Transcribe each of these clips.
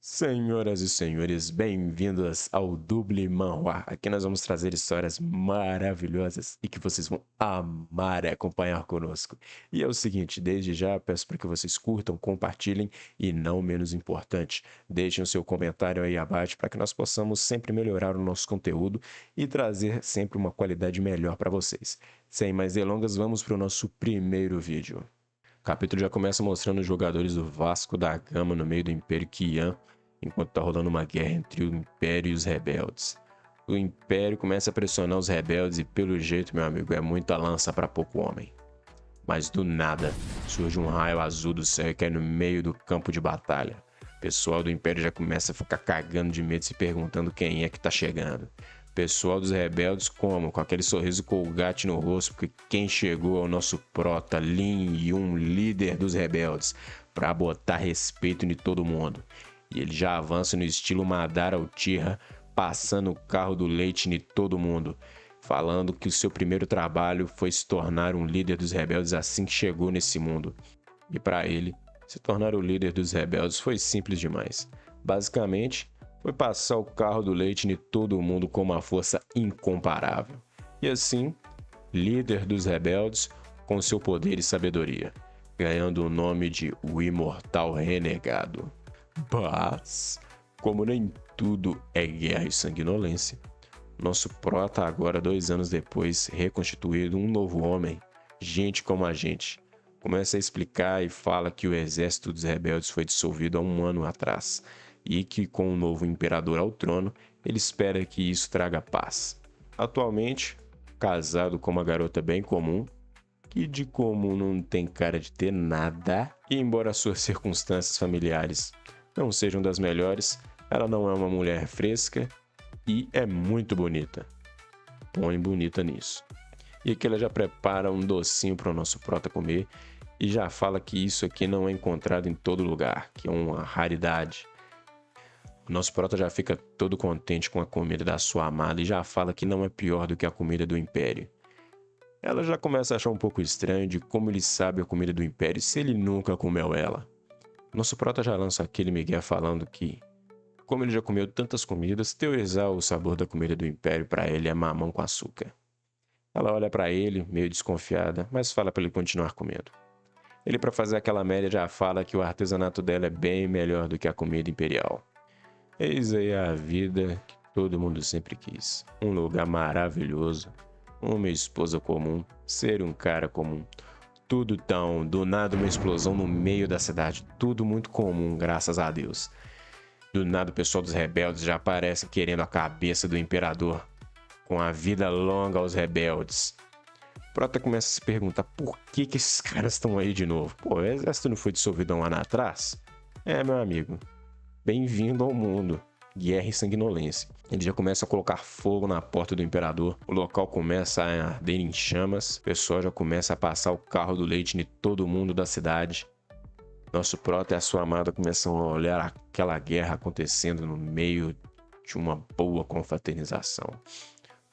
Senhoras e senhores, bem-vindos ao Duble Manhwa. Aqui nós vamos trazer histórias maravilhosas e que vocês vão amar acompanhar conosco. E é o seguinte, desde já peço para que vocês curtam, compartilhem e, não menos importante, deixem o seu comentário aí abaixo para que nós possamos sempre melhorar o nosso conteúdo e trazer sempre uma qualidade melhor para vocês. Sem mais delongas, vamos para o nosso primeiro vídeo. O capítulo já começa mostrando os jogadores do Vasco da Gama no meio do Império Qian, enquanto está rolando uma guerra entre o Império e os rebeldes. O Império começa a pressionar os rebeldes e, pelo jeito, meu amigo, é muita lança para pouco homem. Mas do nada, surge um raio azul do céu e cai no meio do campo de batalha. O pessoal do Império já começa a ficar cagando de medo, se perguntando quem é que tá chegando. O pessoal dos rebeldes como? Com aquele sorriso colgate no rosto, porque quem chegou é o nosso prota, Lin Yun, líder dos rebeldes, para botar respeito em todo mundo. E ele já avança no estilo Madara Uchiha, passando o carro do leite em todo mundo, falando que o seu primeiro trabalho foi se tornar um líder dos rebeldes assim que chegou nesse mundo. E para ele, se tornar o líder dos rebeldes foi simples demais. Basicamente, foi passar o carro do leite em todo mundo com uma força incomparável. E assim, líder dos rebeldes com seu poder e sabedoria, ganhando o nome de o Imortal Renegado. Mas, como nem tudo é guerra e sanguinolência, nosso prota agora, 2 anos depois, reconstituído um novo homem, gente como a gente, começa a explicar e fala que o exército dos rebeldes foi dissolvido há 1 ano atrás e que com o novo imperador ao trono, ele espera que isso traga paz. Atualmente, casado com uma garota bem comum, que de comum não tem cara de ter nada, e embora suas circunstâncias familiares não sejam das melhores, ela não é uma mulher fresca e é muito bonita. Põe bonita nisso. E que ela já prepara um docinho para o nosso prota comer e já fala que isso aqui não é encontrado em todo lugar, que é uma raridade. O nosso prota já fica todo contente com a comida da sua amada e já fala que não é pior do que a comida do Império. Ela já começa a achar um pouco estranho de como ele sabe a comida do Império se ele nunca comeu ela. Nosso prota já lança aquele migué falando que, como ele já comeu tantas comidas, teorizar o sabor da comida do Império para ele é mamão com açúcar. Ela olha para ele, meio desconfiada, mas fala para ele continuar comendo. Ele, para fazer aquela média, já fala que o artesanato dela é bem melhor do que a comida imperial. Eis aí a vida que todo mundo sempre quis. Um lugar maravilhoso, uma esposa comum, ser um cara comum. Tudo tão, do nada uma explosão no meio da cidade, tudo muito comum, graças a Deus. Do nada o pessoal dos rebeldes já aparece querendo a cabeça do imperador, com a vida longa aos rebeldes. Prota começa a se perguntar por que esses caras estão aí de novo. Pô, o exército não foi dissolvido há 1 ano atrás? É, meu amigo, bem-vindo ao mundo. Guerra e sanguinolência. Ele já começa a colocar fogo na porta do imperador, o local começa a arder em chamas, o pessoal já começa a passar o carro do leite em todo mundo da cidade. Nosso prota e a sua amada começam a olhar aquela guerra acontecendo no meio de uma boa confraternização.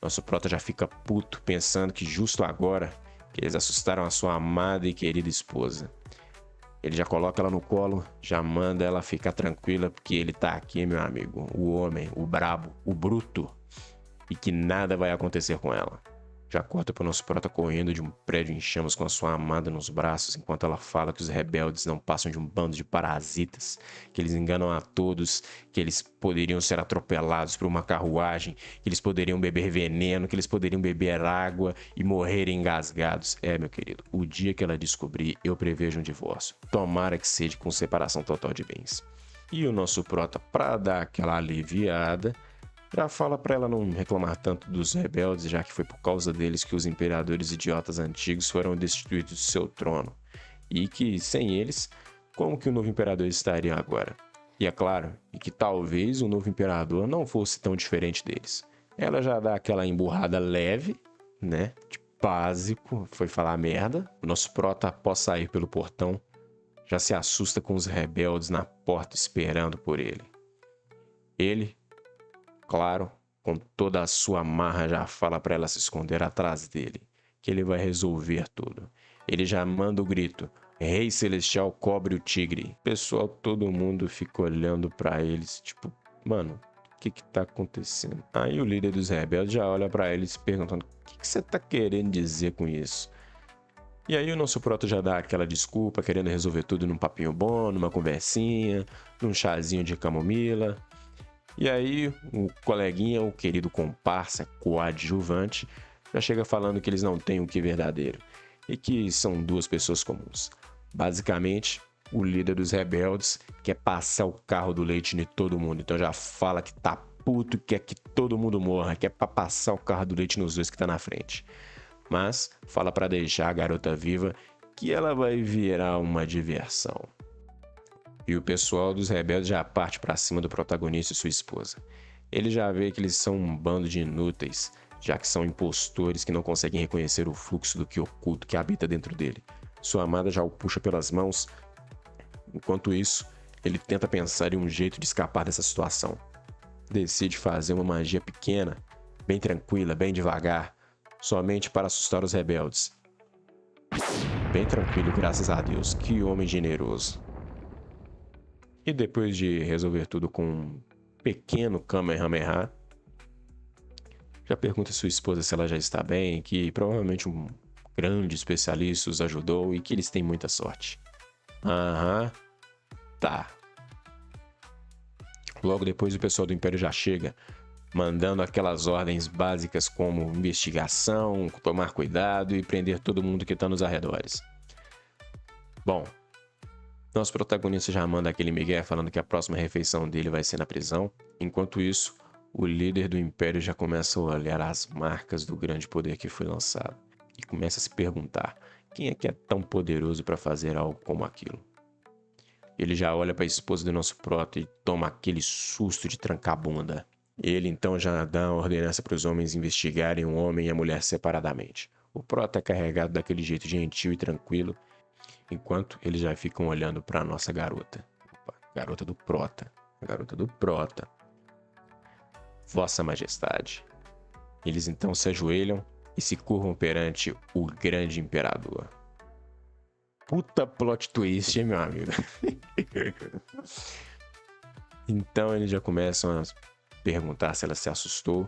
Nosso prota já fica puto pensando que justo agora que eles assustaram a sua amada e querida esposa. Ele já coloca ela no colo, já manda ela ficar tranquila porque ele tá aqui, meu amigo, o homem, o brabo, o bruto, e que nada vai acontecer com ela. Já corta para o nosso prota correndo de um prédio em chamas com a sua amada nos braços, enquanto ela fala que os rebeldes não passam de um bando de parasitas, que eles enganam a todos, que eles poderiam ser atropelados por uma carruagem, que eles poderiam beber veneno, que eles poderiam beber água e morrer engasgados. É, meu querido, o dia que ela descobrir, eu prevejo um divórcio. Tomara que seja com separação total de bens. E o nosso prota, para dar aquela aliviada, já fala para ela não reclamar tanto dos rebeldes, já que foi por causa deles que os imperadores idiotas antigos foram destituídos do seu trono. E que, sem eles, como que o novo imperador estaria agora? E é claro, e que talvez o novo imperador não fosse tão diferente deles. Ela já dá aquela emburrada leve, né? De básico, foi falar merda. O nosso prota, após sair pelo portão, já se assusta com os rebeldes na porta esperando por ele. Ele, claro, com toda a sua marra, já fala para ela se esconder atrás dele, que ele vai resolver tudo. Ele já manda o grito: Rei Celestial cobre o tigre. Pessoal, todo mundo fica olhando pra eles, tipo, mano, o que tá acontecendo? Aí o líder dos rebeldes já olha pra eles perguntando, o que você tá querendo dizer com isso? E aí o nosso proto já dá aquela desculpa, querendo resolver tudo num papinho bom, numa conversinha, num chazinho de camomila. E aí o coleguinha, o querido comparsa, coadjuvante, já chega falando que eles não têm o que verdadeiro e que são duas pessoas comuns. Basicamente, o líder dos rebeldes quer passar o carro do leite em todo mundo, então já fala que tá puto, quer que todo mundo morra, quer pra passar o carro do leite nos dois que tá na frente. Mas fala pra deixar a garota viva que ela vai virar uma diversão. E o pessoal dos rebeldes já parte pra cima do protagonista e sua esposa. Ele já vê que eles são um bando de inúteis, já que são impostores que não conseguem reconhecer o fluxo do que oculto que habita dentro dele. Sua amada já o puxa pelas mãos. Enquanto isso, ele tenta pensar em um jeito de escapar dessa situação. Decide fazer uma magia pequena, bem tranquila, bem devagar, somente para assustar os rebeldes. Bem tranquilo, graças a Deus. Que homem generoso. E depois de resolver tudo com um pequeno Kamehameha, já pergunta a sua esposa se ela já está bem, que provavelmente um grande especialista os ajudou e que eles têm muita sorte. Aham, tá. Logo depois o pessoal do Império já chega, mandando aquelas ordens básicas como investigação, tomar cuidado e prender todo mundo que está nos arredores. Bom, nosso protagonista já manda aquele migué falando que a próxima refeição dele vai ser na prisão. Enquanto isso, o líder do Império já começa a olhar as marcas do grande poder que foi lançado e começa a se perguntar quem é que é tão poderoso para fazer algo como aquilo. Ele já olha para a esposa do nosso prota e toma aquele susto de trancar a bunda. Ele então já dá a ordenança para os homens investigarem o homem e a mulher separadamente. O prota é carregado daquele jeito gentil e tranquilo, enquanto eles já ficam olhando para a nossa garota. Opa, garota do prota. A garota do prota. Vossa Majestade. Eles então se ajoelham e se curvam perante o grande imperador. Puta plot twist, hein, meu amigo? Então eles já começam a perguntar se ela se assustou.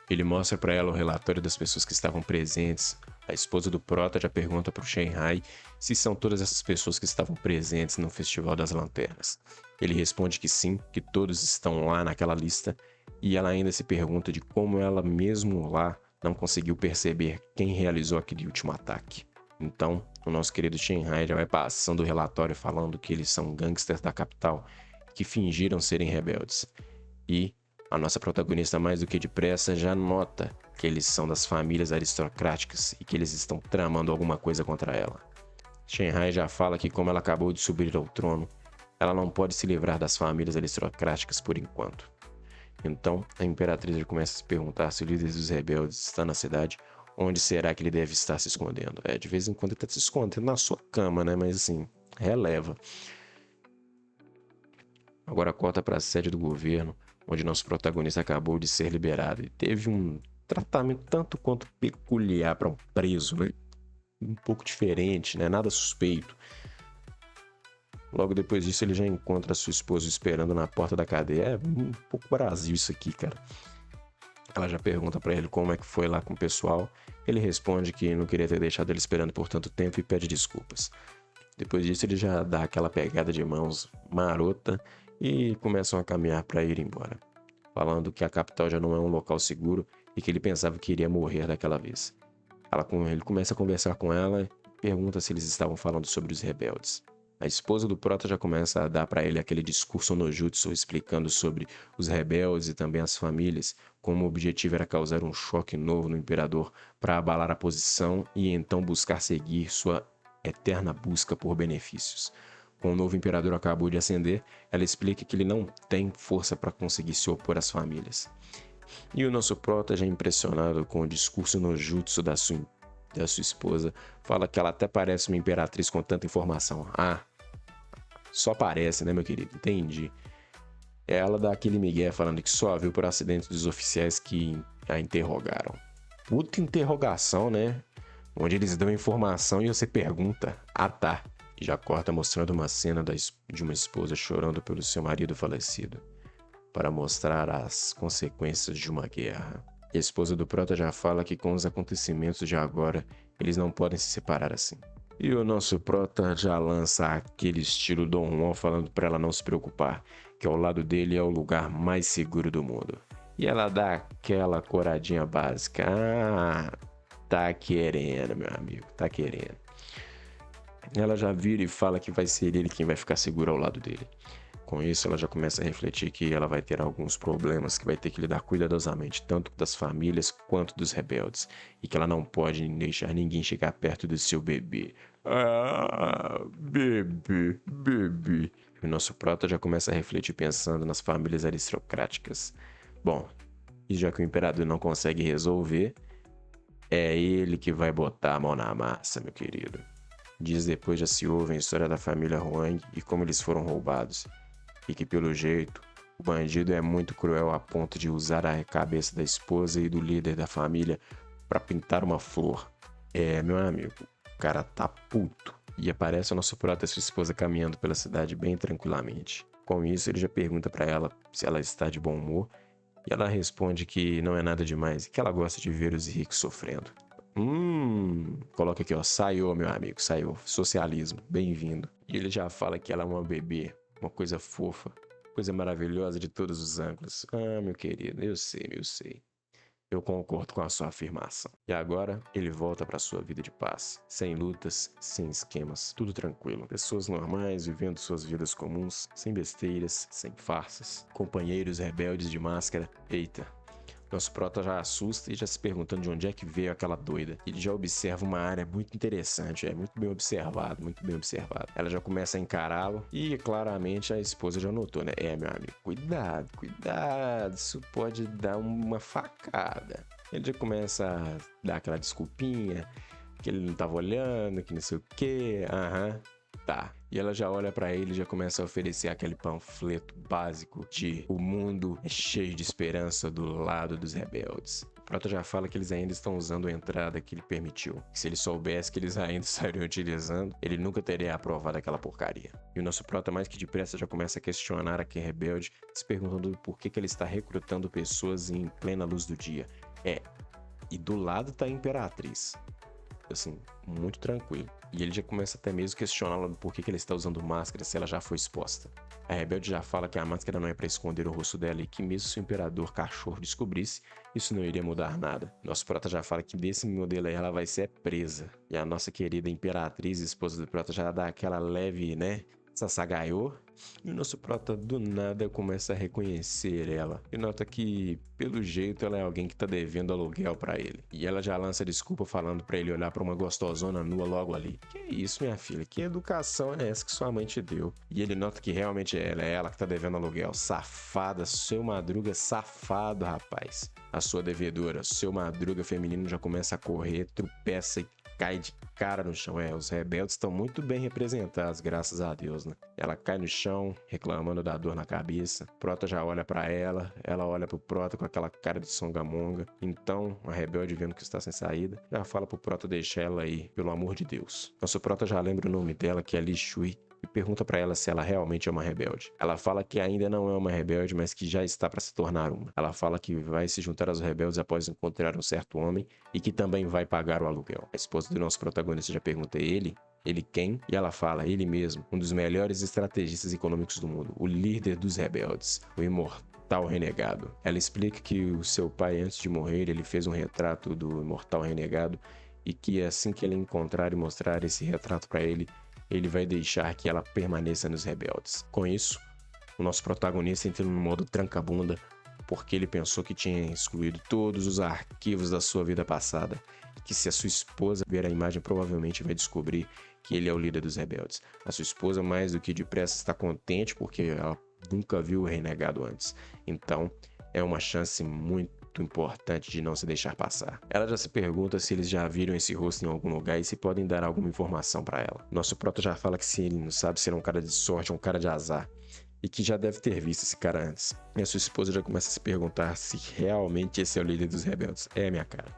Ele mostra para ela o relatório das pessoas que estavam presentes. A esposa do prota já pergunta para o Shenhai se são todas essas pessoas que estavam presentes no Festival das Lanternas. Ele responde que sim, que todos estão lá naquela lista. E ela ainda se pergunta de como ela mesmo lá não conseguiu perceber quem realizou aquele último ataque. Então, o nosso querido Shenhai já vai passando o relatório falando que eles são gangsters da capital que fingiram serem rebeldes. E a nossa protagonista, mais do que depressa, já nota que eles são das famílias aristocráticas e que eles estão tramando alguma coisa contra ela. Shenhai já fala que como ela acabou de subir ao trono, ela não pode se livrar das famílias aristocráticas por enquanto. Então, a Imperatriz começa a se perguntar se o líder dos rebeldes está na cidade. Onde será que ele deve estar se escondendo? De vez em quando ele está se escondendo na sua cama, né? Mas assim, releva. Agora corta para a sede do governo, onde nosso protagonista acabou de ser liberado e teve um tratamento tanto quanto peculiar para um preso, né? Um pouco diferente, né? Nada suspeito. Logo depois disso, ele já encontra sua esposa esperando na porta da cadeia. É um pouco Brasil isso aqui, cara. Ela já pergunta pra ele como é que foi lá com o pessoal. Ele responde que não queria ter deixado ele esperando por tanto tempo e pede desculpas. Depois disso, ele já dá aquela pegada de mãos marota e começam a caminhar para ir embora, falando que a capital já não é um local seguro e que ele pensava que iria morrer daquela vez. Ele começa a conversar com ela e pergunta se eles estavam falando sobre os rebeldes. A esposa do prota já começa a dar para ele aquele discurso no jutsu explicando sobre os rebeldes e também as famílias, como o objetivo era causar um choque novo no imperador para abalar a posição e então buscar seguir sua eterna busca por benefícios. Com o novo imperador acabou de ascender, ela explica que ele não tem força para conseguir se opor às famílias. E o nosso prota, já impressionado com o discurso no jutsu da sua esposa, fala que ela até parece uma imperatriz com tanta informação. Ah, só parece, né, meu querido? Entendi. Ela dá aquele migué falando que só viu por acidente dos oficiais que a interrogaram. Puta interrogação, né? Onde eles dão informação e você pergunta. Ah, tá. E já corta mostrando uma cena de uma esposa chorando pelo seu marido falecido, para mostrar as consequências de uma guerra. E a esposa do prota já fala que com os acontecimentos de agora, eles não podem se separar assim. E o nosso prota já lança aquele estilo Don Juan falando para ela não se preocupar, que ao lado dele é o lugar mais seguro do mundo. E ela dá aquela coradinha básica. Ah, tá querendo, meu amigo, tá querendo. Ela já vira e fala que vai ser ele quem vai ficar seguro ao lado dele. Com isso, ela já começa a refletir que ela vai ter alguns problemas que vai ter que lidar cuidadosamente, tanto das famílias quanto dos rebeldes, e que ela não pode deixar ninguém chegar perto do seu bebê. Ah, bebê, bebê. E o nosso prota já começa a refletir pensando nas famílias aristocráticas. Bom, e já que o imperador não consegue resolver, é ele que vai botar a mão na massa, meu querido. Dias depois já se ouve a história da família Huang e como eles foram roubados. E que, pelo jeito, o bandido é muito cruel a ponto de usar a cabeça da esposa e do líder da família para pintar uma flor. É, meu amigo, o cara tá puto. E aparece o nosso prota e sua esposa caminhando pela cidade bem tranquilamente. Com isso, ele já pergunta para ela se ela está de bom humor, e ela responde que não é nada demais e que ela gosta de ver os ricos sofrendo. Coloca aqui, ó, saiu, meu amigo, saiu. Socialismo, bem-vindo. E ele já fala que ela é uma bebê. Uma coisa fofa, coisa maravilhosa de todos os ângulos. Ah, meu querido, eu sei, eu sei. Eu concordo com a sua afirmação. E agora, ele volta para sua vida de paz. Sem lutas, sem esquemas, tudo tranquilo. Pessoas normais, vivendo suas vidas comuns, sem besteiras, sem farsas. Companheiros rebeldes de máscara. Eita. Nosso prota já assusta e já se perguntando de onde é que veio aquela doida. Ele já observa uma área muito interessante, é muito bem observado, muito bem observado. Ela já começa a encará-lo e claramente a esposa já notou, né? É, meu amigo, cuidado, cuidado, isso pode dar uma facada. Ele já começa a dar aquela desculpinha, que ele não tava olhando, que não sei o quê, tá. E ela já olha pra ele e já começa a oferecer aquele panfleto básico de o mundo é cheio de esperança do lado dos rebeldes. O prota já fala que eles ainda estão usando a entrada que ele permitiu. Que se ele soubesse que eles ainda estariam utilizando, ele nunca teria aprovado aquela porcaria. E o nosso prota mais que depressa já começa a questionar aquele rebelde, se perguntando por que ele está recrutando pessoas em plena luz do dia. E do lado tá a Imperatriz. Assim, muito tranquilo. E ele já começa até mesmo a questioná-la do porquê que ela está usando máscara se ela já foi exposta. A rebelde já fala que a máscara não é para esconder o rosto dela e que mesmo se o imperador cachorro descobrisse, isso não iria mudar nada. Nosso prota já fala que desse modelo aí ela vai ser presa. E a nossa querida imperatriz, esposa do prota, já dá aquela leve, né, sassagaiô. E o nosso prota do nada começa a reconhecer ela. E nota que, pelo jeito, ela é alguém que tá devendo aluguel pra ele. E ela já lança desculpa falando pra ele olhar pra uma gostosona nua logo ali. Que isso, minha filha? Que educação é essa que sua mãe te deu? E ele nota que realmente é ela que tá devendo aluguel. Safada, seu Madruga safado, rapaz. A sua devedora, seu Madruga feminino já começa a correr, tropeça e cai de cara no chão. Os rebeldes estão muito bem representados, graças a Deus, né? Ela cai no chão, reclamando da dor na cabeça. Prota já olha pra ela olha pro Prota com aquela cara de songamonga. Então, a rebelde, vendo que está sem saída, já fala pro Prota deixar ela aí, pelo amor de Deus. Nosso Prota já lembra o nome dela, que é Li Shui, e pergunta pra ela se ela realmente é uma rebelde. Ela fala que ainda não é uma rebelde, mas que já está para se tornar uma. Ela fala que vai se juntar aos rebeldes após encontrar um certo homem e que também vai pagar o aluguel. A esposa do nosso protagonista já pergunta ele quem? E ela fala, ele mesmo, um dos melhores estrategistas econômicos do mundo, o líder dos rebeldes, o imortal renegado. Ela explica que o seu pai, antes de morrer, ele fez um retrato do imortal renegado e que assim que ele encontrar e mostrar esse retrato para ele vai deixar que ela permaneça nos rebeldes. Com isso, o nosso protagonista entra no modo tranca-bunda porque ele pensou que tinha excluído todos os arquivos da sua vida passada e que se a sua esposa ver a imagem provavelmente vai descobrir que ele é o líder dos rebeldes. A sua esposa, mais do que depressa, está contente porque ela nunca viu o renegado antes. Então, é uma chance muito importante de não se deixar passar. Ela já se pergunta se eles já viram esse rosto em algum lugar e se podem dar alguma informação para ela. Nosso prota já fala que se ele não sabe se ele é um cara de sorte ou um cara de azar, e que já deve ter visto esse cara antes. E a sua esposa já começa a se perguntar se realmente esse é o líder dos rebeldes. É, minha cara.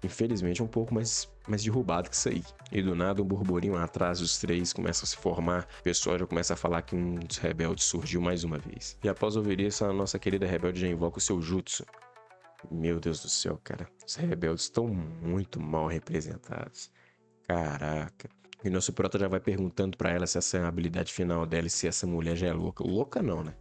infelizmente, é um pouco mais derrubado que isso aí. E do nada, um burburinho atrás dos três começa a se formar. O pessoal já começa a falar que um dos rebeldes surgiu mais uma vez. E após ouvir isso, a nossa querida rebelde já invoca o seu jutsu. Meu Deus do céu, cara. Os rebeldes estão muito mal representados. Caraca. E nosso prota já vai perguntando pra ela se essa é a habilidade final dela e se essa mulher já é louca. Louca não, né?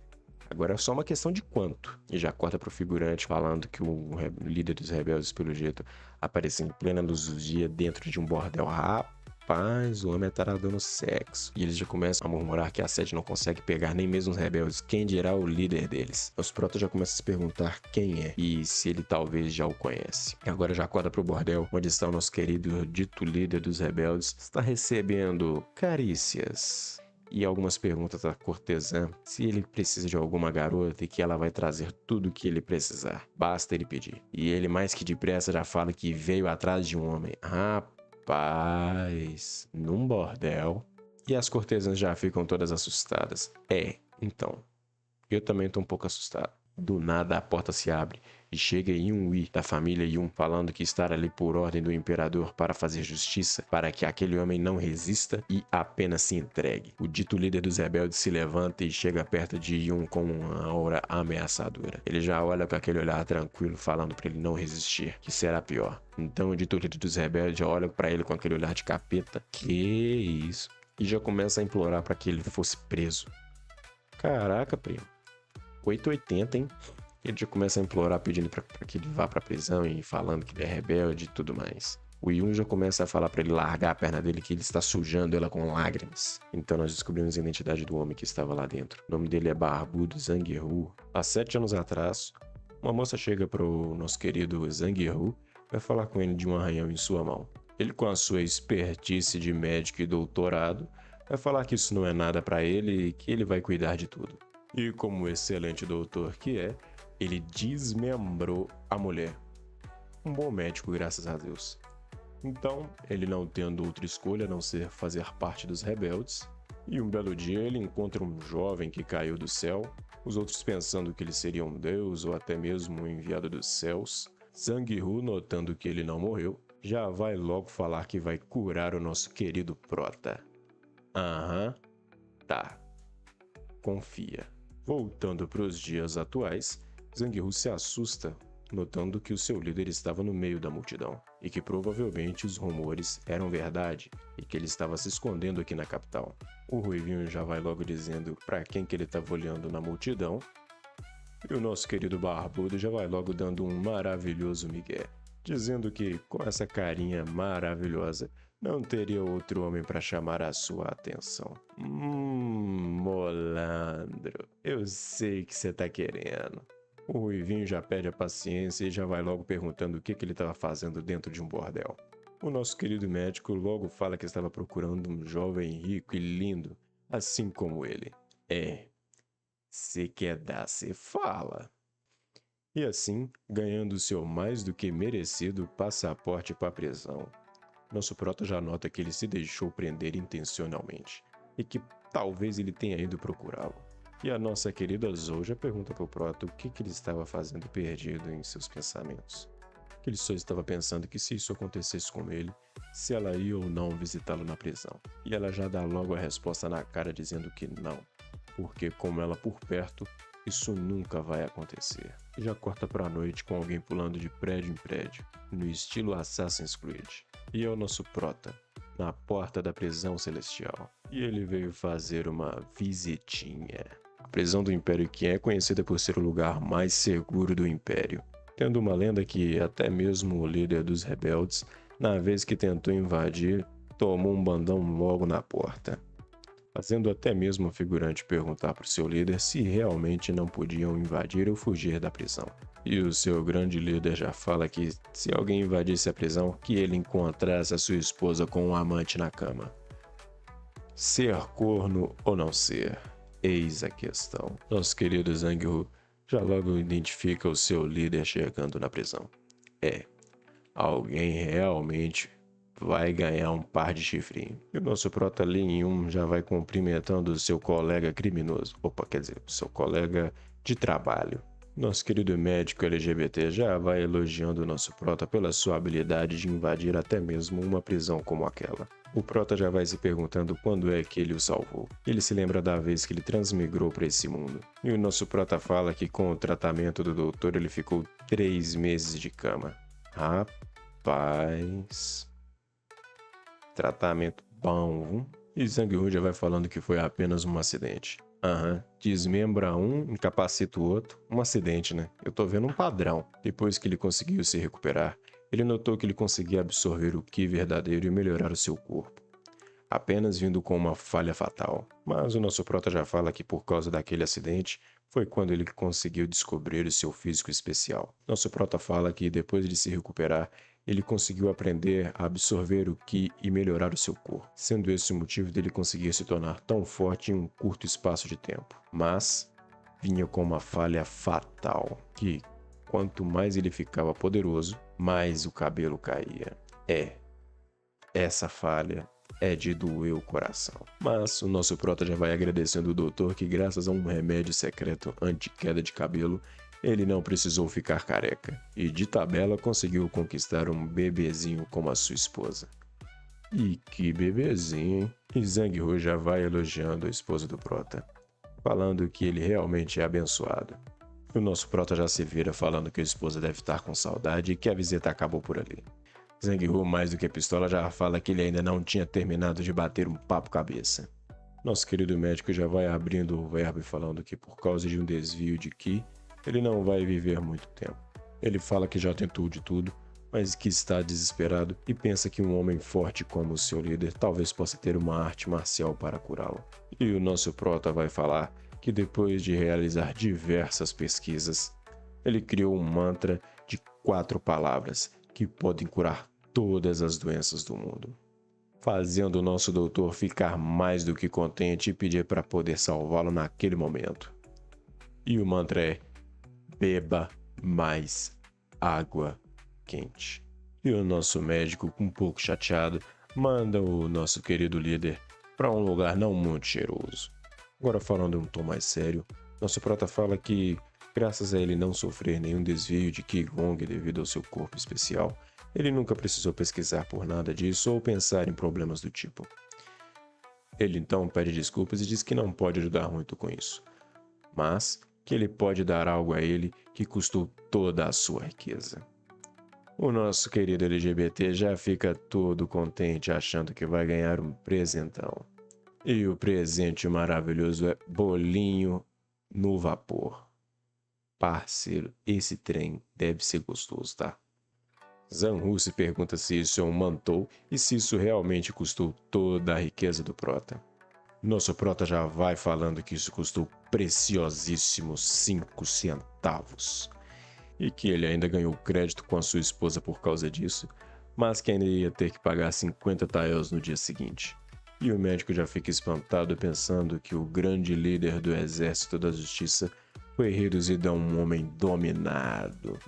Agora é só uma questão de quanto. E já corta pro figurante falando que o líder dos rebeldes, pelo jeito, apareceu em plena luz do dia dentro de um bordel. Rapaz, o homem é taradão no sexo. E eles já começam a murmurar que a sede não consegue pegar nem mesmo os rebeldes. Quem dirá o líder deles? Os protas já começam a se perguntar quem é e se ele talvez já o conhece. E agora já acorda pro bordel, onde está o nosso querido dito líder dos rebeldes. Está recebendo carícias e algumas perguntas da cortesã se ele precisa de alguma garota e que ela vai trazer tudo o que ele precisar. Basta ele pedir. E ele, mais que depressa, já fala que veio atrás de um homem. Rapaz, num bordel. E as cortesãs já ficam todas assustadas. Então, eu também tô um pouco assustado. Do nada a porta se abre e chega Yun-Ui da família Yun falando que está ali por ordem do imperador para fazer justiça, para que aquele homem não resista e apenas se entregue. O dito líder dos rebeldes se levanta e chega perto de Yun com uma aura ameaçadora. Ele já olha com aquele olhar tranquilo falando para ele não resistir, que será pior. Então o dito líder dos rebeldes já olha para ele com aquele olhar de capeta. Que isso? E já começa a implorar para que ele fosse preso. Caraca, primo. 880, hein? Ele já começa a implorar pedindo pra que ele vá pra prisão e falando que ele é rebelde e tudo mais. O Yun já começa a falar pra ele largar a perna dele, que ele está sujando ela com lágrimas. Então nós descobrimos a identidade do homem que estava lá dentro. O nome dele é Barbudo Zangiru. Há 7 anos atrás, uma moça chega pro nosso querido Zangiru e vai falar com ele de um arranhão em sua mão. Ele, com a sua expertise de médico e doutorado, vai falar que isso não é nada pra ele e que ele vai cuidar de tudo. E como excelente doutor que é, ele desmembrou a mulher. Um bom médico, graças a Deus. Então, ele não tendo outra escolha a não ser fazer parte dos rebeldes, e um belo dia ele encontra um jovem que caiu do céu, os outros pensando que ele seria um deus ou até mesmo um enviado dos céus. Zangiru, notando que ele não morreu, já vai logo falar que vai curar o nosso querido prota. Tá. Confia. Voltando para os dias atuais, Zangiru se assusta, notando que o seu líder estava no meio da multidão, e que provavelmente os rumores eram verdade, e que ele estava se escondendo aqui na capital. O Ruivinho já vai logo dizendo para quem que ele estava olhando na multidão, e o nosso querido Barbudo já vai logo dando um maravilhoso migué, dizendo que com essa carinha maravilhosa não teria outro homem para chamar a sua atenção. Molandro, eu sei que você tá querendo. O Ruivinho já perde a paciência e já vai logo perguntando o que ele estava fazendo dentro de um bordel. O nosso querido médico logo fala que estava procurando um jovem rico e lindo, assim como ele. Cê quer dar, cê fala. E assim, ganhando seu mais do que merecido passaporte para a prisão. Nosso prota já nota que ele se deixou prender intencionalmente, e que talvez ele tenha ido procurá-lo. E a nossa querida Zou já pergunta pro prota o que ele estava fazendo perdido em seus pensamentos. Que ele só estava pensando que se isso acontecesse com ele, se ela ia ou não visitá-lo na prisão. E ela já dá logo a resposta na cara dizendo que não, porque com ela por perto, isso nunca vai acontecer. E já corta pra noite com alguém pulando de prédio em prédio, no estilo Assassin's Creed. E é o nosso prota, na porta da prisão celestial. E ele veio fazer uma visitinha. A prisão do Império Qin é conhecida por ser o lugar mais seguro do Império, tendo uma lenda que até mesmo o líder dos rebeldes, na vez que tentou invadir, tomou um bandão logo na porta, fazendo até mesmo o figurante perguntar para o seu líder se realmente não podiam invadir ou fugir da prisão. E o seu grande líder já fala que se alguém invadisse a prisão, que ele encontrasse a sua esposa com um amante na cama. Ser corno ou não ser? Eis a questão. Nosso querido Zangiru já logo identifica o seu líder chegando na prisão. Alguém realmente vai ganhar um par de chifrinho. E o nosso prota Lin Yun já vai cumprimentando o seu colega criminoso. Quer dizer, o seu colega de trabalho. Nosso querido médico LGBT já vai elogiando o nosso prota pela sua habilidade de invadir até mesmo uma prisão como aquela. O prota já vai se perguntando quando é que ele o salvou. Ele se lembra da vez que ele transmigrou para esse mundo. E o nosso prota fala que com o tratamento do doutor ele ficou 3 meses de cama. Rapaz... Tratamento bom, viu? E Zhang-Hu já vai falando que foi apenas um acidente. Desmembra um, incapacita o outro. Um acidente, né? Eu tô vendo um padrão. Depois que ele conseguiu se recuperar, ele notou que ele conseguia absorver o Ki verdadeiro e melhorar o seu corpo. Apenas vindo com uma falha fatal. Mas o nosso prota já fala que por causa daquele acidente, foi quando ele conseguiu descobrir o seu físico especial. Nosso prota fala que depois de se recuperar, ele conseguiu aprender a absorver o Ki e melhorar o seu corpo, sendo esse o motivo dele conseguir se tornar tão forte em um curto espaço de tempo. Mas vinha com uma falha fatal, que quanto mais ele ficava poderoso, mais o cabelo caía. Essa falha é de doer o coração. Mas o nosso prota já vai agradecendo o doutor que graças a um remédio secreto anti-queda de cabelo, ele não precisou ficar careca, e de tabela conseguiu conquistar um bebezinho como a sua esposa. E que bebezinho, hein? E Zhang-Hu já vai elogiando a esposa do prota, falando que ele realmente é abençoado. O nosso prota já se vira falando que a esposa deve estar com saudade e que a visita acabou por ali. Zhang-Hu, mais do que pistola, já fala que ele ainda não tinha terminado de bater um papo cabeça. Nosso querido médico já vai abrindo o verbo e falando que por causa de um desvio de Ki, ele não vai viver muito tempo. Ele fala que já tentou de tudo, mas que está desesperado e pensa que um homem forte como o seu líder talvez possa ter uma arte marcial para curá-lo. E o nosso prota vai falar que depois de realizar diversas pesquisas, ele criou um mantra de 4 palavras que podem curar todas as doenças do mundo, fazendo o nosso doutor ficar mais do que contente e pedir para poder salvá-lo naquele momento. E o mantra é: beba mais água quente. E o nosso médico, um pouco chateado, manda o nosso querido líder para um lugar não muito cheiroso. Agora, falando em um tom mais sério, nosso prota fala que, graças a ele não sofrer nenhum desvio de Qi Gong devido ao seu corpo especial, ele nunca precisou pesquisar por nada disso ou pensar em problemas do tipo. Ele então pede desculpas e diz que não pode ajudar muito com isso, mas que ele pode dar algo a ele que custou toda a sua riqueza. O nosso querido LGBT já fica todo contente achando que vai ganhar um presentão. E o presente maravilhoso é bolinho no vapor. Parceiro, esse trem deve ser gostoso, tá? Zhang-Hu se pergunta se isso é um mantou e se isso realmente custou toda a riqueza do prota. Nosso prota já vai falando que isso custou preciosíssimos 5 centavos. E que ele ainda ganhou crédito com a sua esposa por causa disso, mas que ainda ia ter que pagar 50 taels no dia seguinte. E o médico já fica espantado pensando que o grande líder do exército da justiça foi reduzido a um homem dominado.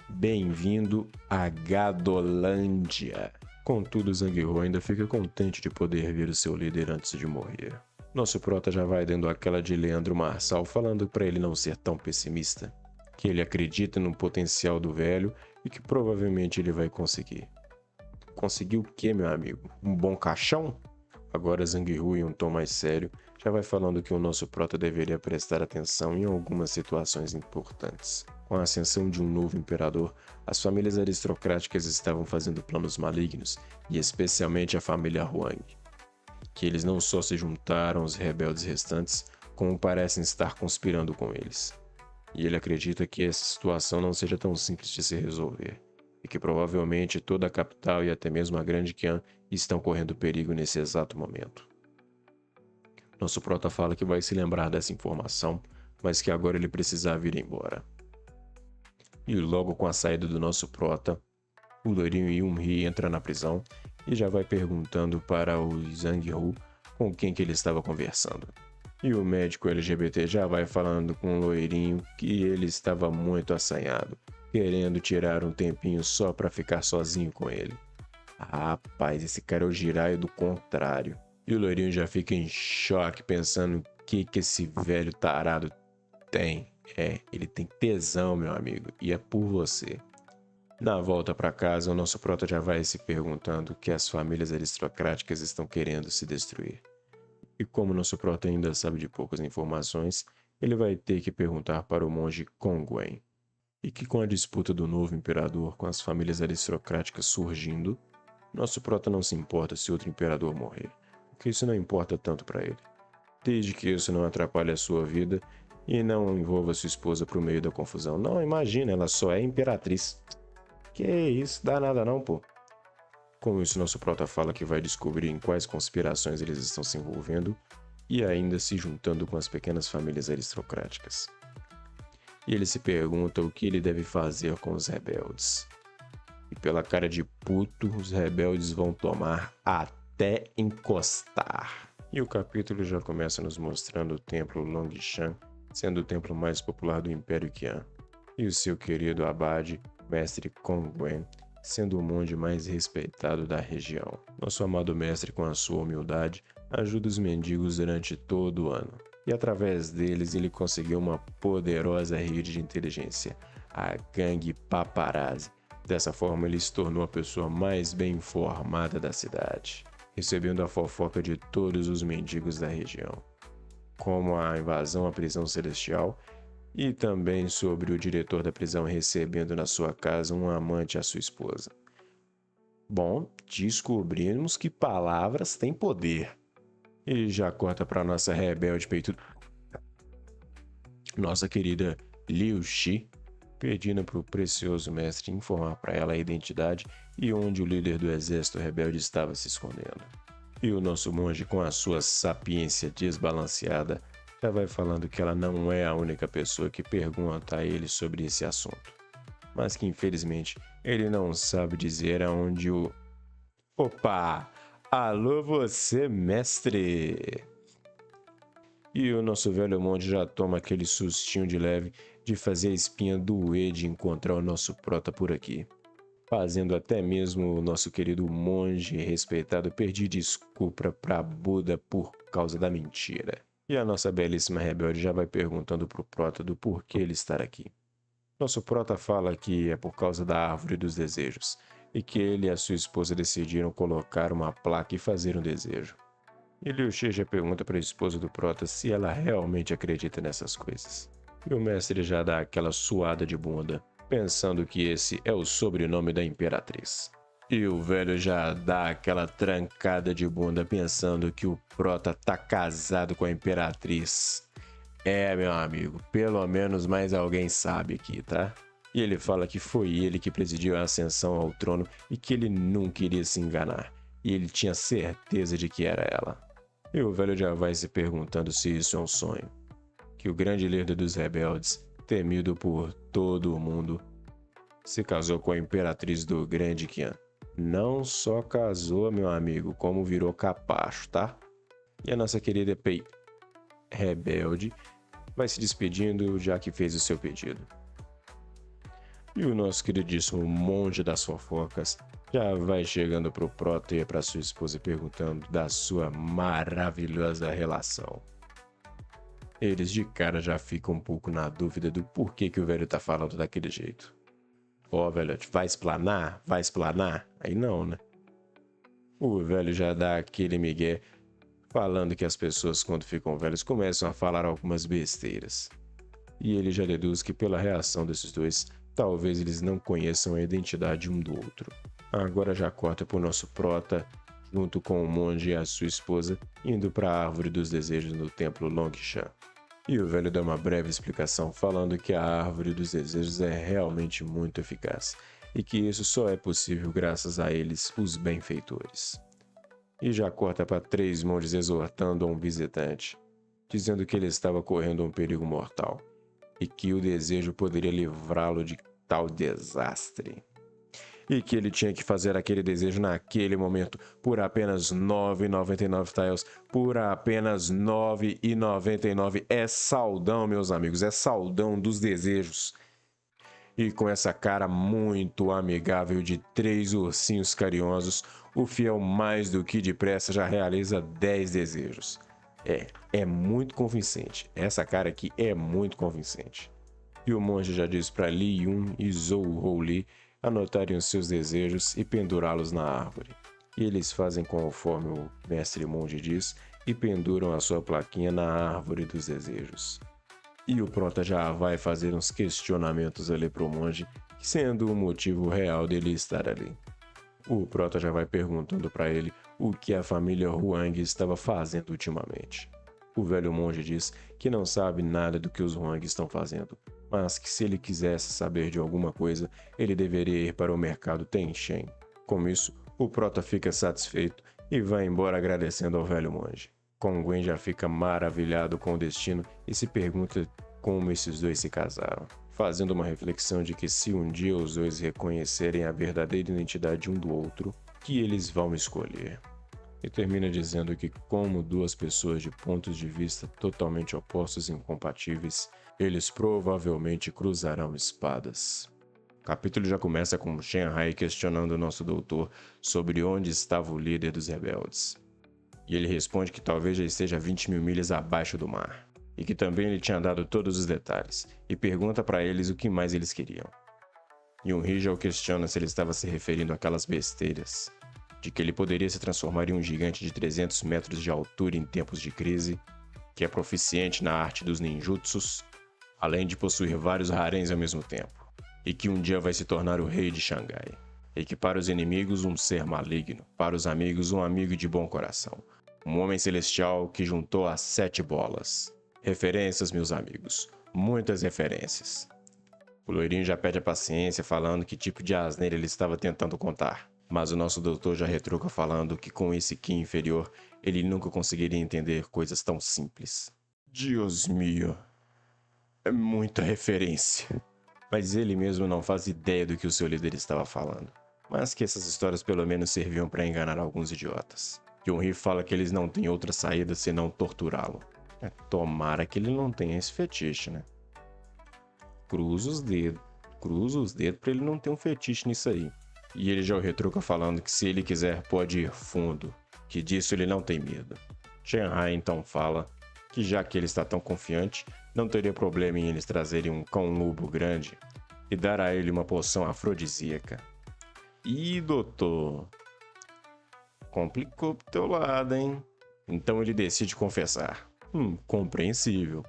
Bem-vindo a Gadolândia. Contudo, Zhang-Hu ainda fica contente de poder ver o seu líder antes de morrer. Nosso prota já vai dando aquela de Leandro Marçal, falando para ele não ser tão pessimista, que ele acredita no potencial do velho e que provavelmente ele vai conseguir. Conseguir o quê, meu amigo? Um bom caixão? Agora Zhang-Hu, em um tom mais sério, já vai falando que o nosso prota deveria prestar atenção em algumas situações importantes. Com a ascensão de um novo imperador, as famílias aristocráticas estavam fazendo planos malignos, e especialmente a família Huang. Que eles não só se juntaram aos rebeldes restantes, como parecem estar conspirando com eles. E ele acredita que essa situação não seja tão simples de se resolver, e que provavelmente toda a capital e até mesmo a Grande Qian estão correndo perigo nesse exato momento. Nosso prota fala que vai se lembrar dessa informação, mas que agora ele precisa vir embora. E logo com a saída do nosso prota, o loirinho Yun-Hee entra na prisão e já vai perguntando para o Zhang-Hu com quem que ele estava conversando. E o médico LGBT já vai falando com o loirinho que ele estava muito assanhado, querendo tirar um tempinho só para ficar sozinho com ele. Rapaz, esse cara é o Jiraiya do contrário. E o loirinho já fica em choque pensando o que esse velho tarado tem. Ele tem tesão, meu amigo, e é por você. Na volta para casa, o nosso prota já vai se perguntando o que as famílias aristocráticas estão querendo se destruir. E como nosso prota ainda sabe de poucas informações, ele vai ter que perguntar para o monge Kongwen. E que com a disputa do novo imperador com as famílias aristocráticas surgindo, nosso prota não se importa se outro imperador morrer, porque isso não importa tanto para ele. Desde que isso não atrapalhe a sua vida e não envolva sua esposa pro meio da confusão. Não, imagina, ela só é imperatriz. Que isso, dá nada não, pô. Com isso, nosso prota fala que vai descobrir em quais conspirações eles estão se envolvendo e ainda se juntando com as pequenas famílias aristocráticas. E ele se pergunta o que ele deve fazer com os rebeldes. E pela cara de puto, os rebeldes vão tomar até encostar. E o capítulo já começa nos mostrando o templo Longshan, sendo o templo mais popular do Império Qian. E o seu querido abade, mestre Kongwen, sendo o monge mais respeitado da região. Nosso amado mestre, com a sua humildade, ajuda os mendigos durante todo o ano. E através deles ele conseguiu uma poderosa rede de inteligência, a Gangue Paparazzi. Dessa forma ele se tornou a pessoa mais bem informada da cidade, recebendo a fofoca de todos os mendigos da região, como a invasão à prisão celestial e também sobre o diretor da prisão recebendo na sua casa um amante à sua esposa. Bom, descobrimos que palavras têm poder. E já corta para nossa rebelde peituda, nossa querida Liu Shi, pedindo para o precioso mestre informar para ela a identidade e onde o líder do exército rebelde estava se escondendo. E o nosso monge, com a sua sapiência desbalanceada, já vai falando que ela não é a única pessoa que pergunta a ele sobre esse assunto, mas que infelizmente ele não sabe dizer aonde o... Opa! Alô você, mestre! E o nosso velho monge já toma aquele sustinho de leve de fazer a espinha doer de encontrar o nosso prota por aqui, fazendo até mesmo o nosso querido monge respeitado pedir desculpa para Buda por causa da mentira. E a nossa belíssima rebelde já vai perguntando pro prota do porquê ele estar aqui. Nosso prota fala que é por causa da árvore dos desejos, e que ele e a sua esposa decidiram colocar uma placa e fazer um desejo. E Liu Shi já pergunta para a esposa do prota se ela realmente acredita nessas coisas. E o mestre já dá aquela suada de bunda, pensando que esse é o sobrenome da imperatriz. E o velho já dá aquela trancada de bunda pensando que o prota tá casado com a imperatriz. É, meu amigo, pelo menos mais alguém sabe aqui, tá? E ele fala que foi ele que presidiu a ascensão ao trono e que ele nunca iria se enganar. E ele tinha certeza de que era ela. E o velho já vai se perguntando se isso é um sonho. Que o grande líder dos rebeldes, temido por todo o mundo, se casou com a imperatriz do Grande Qian. Não só casou, meu amigo, como virou capacho, tá? E a nossa querida Pei rebelde vai se despedindo já que fez o seu pedido. E o nosso queridíssimo monge das fofocas já vai chegando pro prota e para sua esposa perguntando da sua maravilhosa relação. Eles de cara já ficam um pouco na dúvida do porquê que o velho tá falando daquele jeito. Ó, velho, vai explanar? Vai explanar? Aí não, né? O velho já dá aquele migué falando que as pessoas quando ficam velhos começam a falar algumas besteiras. E ele já deduz que pela reação desses dois, talvez eles não conheçam a identidade um do outro. Agora já corta pro nosso prota, junto com o monge e a sua esposa, indo para a árvore dos desejos no templo Longshan. E o velho dá uma breve explicação falando que a árvore dos desejos é realmente muito eficaz, e que isso só é possível graças a eles, os benfeitores. E já corta para 3 monges exortando a um visitante, dizendo que ele estava correndo um perigo mortal, e que o desejo poderia livrá-lo de tal desastre. E que ele tinha que fazer aquele desejo naquele momento, por apenas 9,99 tiles, por apenas 9,99. É saldão, meus amigos, é saldão dos desejos. E com essa cara muito amigável de 3 ursinhos carinhosos, o fiel mais do que depressa já realiza 10 desejos. É muito convincente. Essa cara aqui é muito convincente. E o monge já diz para Li Yun e Zhou Hou-Li anotarem os seus desejos e pendurá-los na árvore. E eles fazem conforme o mestre monge diz e penduram a sua plaquinha na árvore dos desejos. E o Prota já vai fazer uns questionamentos ali pro monge, sendo o motivo real dele estar ali. O Prota já vai perguntando para ele o que a família Huang estava fazendo ultimamente. O velho monge diz que não sabe nada do que os Huang estão fazendo, mas que se ele quisesse saber de alguma coisa, ele deveria ir para o mercado Tenshen. Com isso, o Prota fica satisfeito e vai embora agradecendo ao velho monge. Kong já fica maravilhado com o destino e se pergunta como esses dois se casaram, fazendo uma reflexão de que se um dia os dois reconhecerem a verdadeira identidade um do outro, que eles vão escolher. E termina dizendo que, como duas pessoas de pontos de vista totalmente opostos e incompatíveis, eles provavelmente cruzarão espadas. O capítulo já começa com Shanghai questionando o nosso doutor sobre onde estava o líder dos rebeldes. E ele responde que talvez já esteja 20 mil milhas abaixo do mar, e que também ele tinha dado todos os detalhes, e pergunta para eles o que mais eles queriam. Yun-Hee já o questiona se ele estava se referindo àquelas besteiras, de que ele poderia se transformar em um gigante de 300 metros de altura em tempos de crise, que é proficiente na arte dos ninjutsus, além de possuir vários haréns ao mesmo tempo, e que um dia vai se tornar o rei de Xangai, e que para os inimigos um ser maligno, para os amigos um amigo de bom coração, um homem celestial que juntou as 7 bolas. Referências, meus amigos, muitas referências. O loirinho já pede a paciência falando que tipo de asneira ele estava tentando contar. Mas o nosso doutor já retruca falando que com esse Ki inferior, ele nunca conseguiria entender coisas tão simples. Deus mio, é muita referência. Mas ele mesmo não faz ideia do que o seu líder estava falando. Mas que essas histórias pelo menos serviam para enganar alguns idiotas. Yun-Hee fala que eles não têm outra saída senão torturá-lo. Tomara que ele não tenha esse fetiche, né? Cruza os dedos para ele não ter um fetiche nisso aí. E ele já o retruca falando que se ele quiser pode ir fundo, que disso ele não tem medo. Shanghai então fala que já que ele está tão confiante, não teria problema em eles trazerem um cão-lobo grande e dar a ele uma poção afrodisíaca. Ih, doutor, complicou pro teu lado, hein? Então ele decide confessar. Compreensível.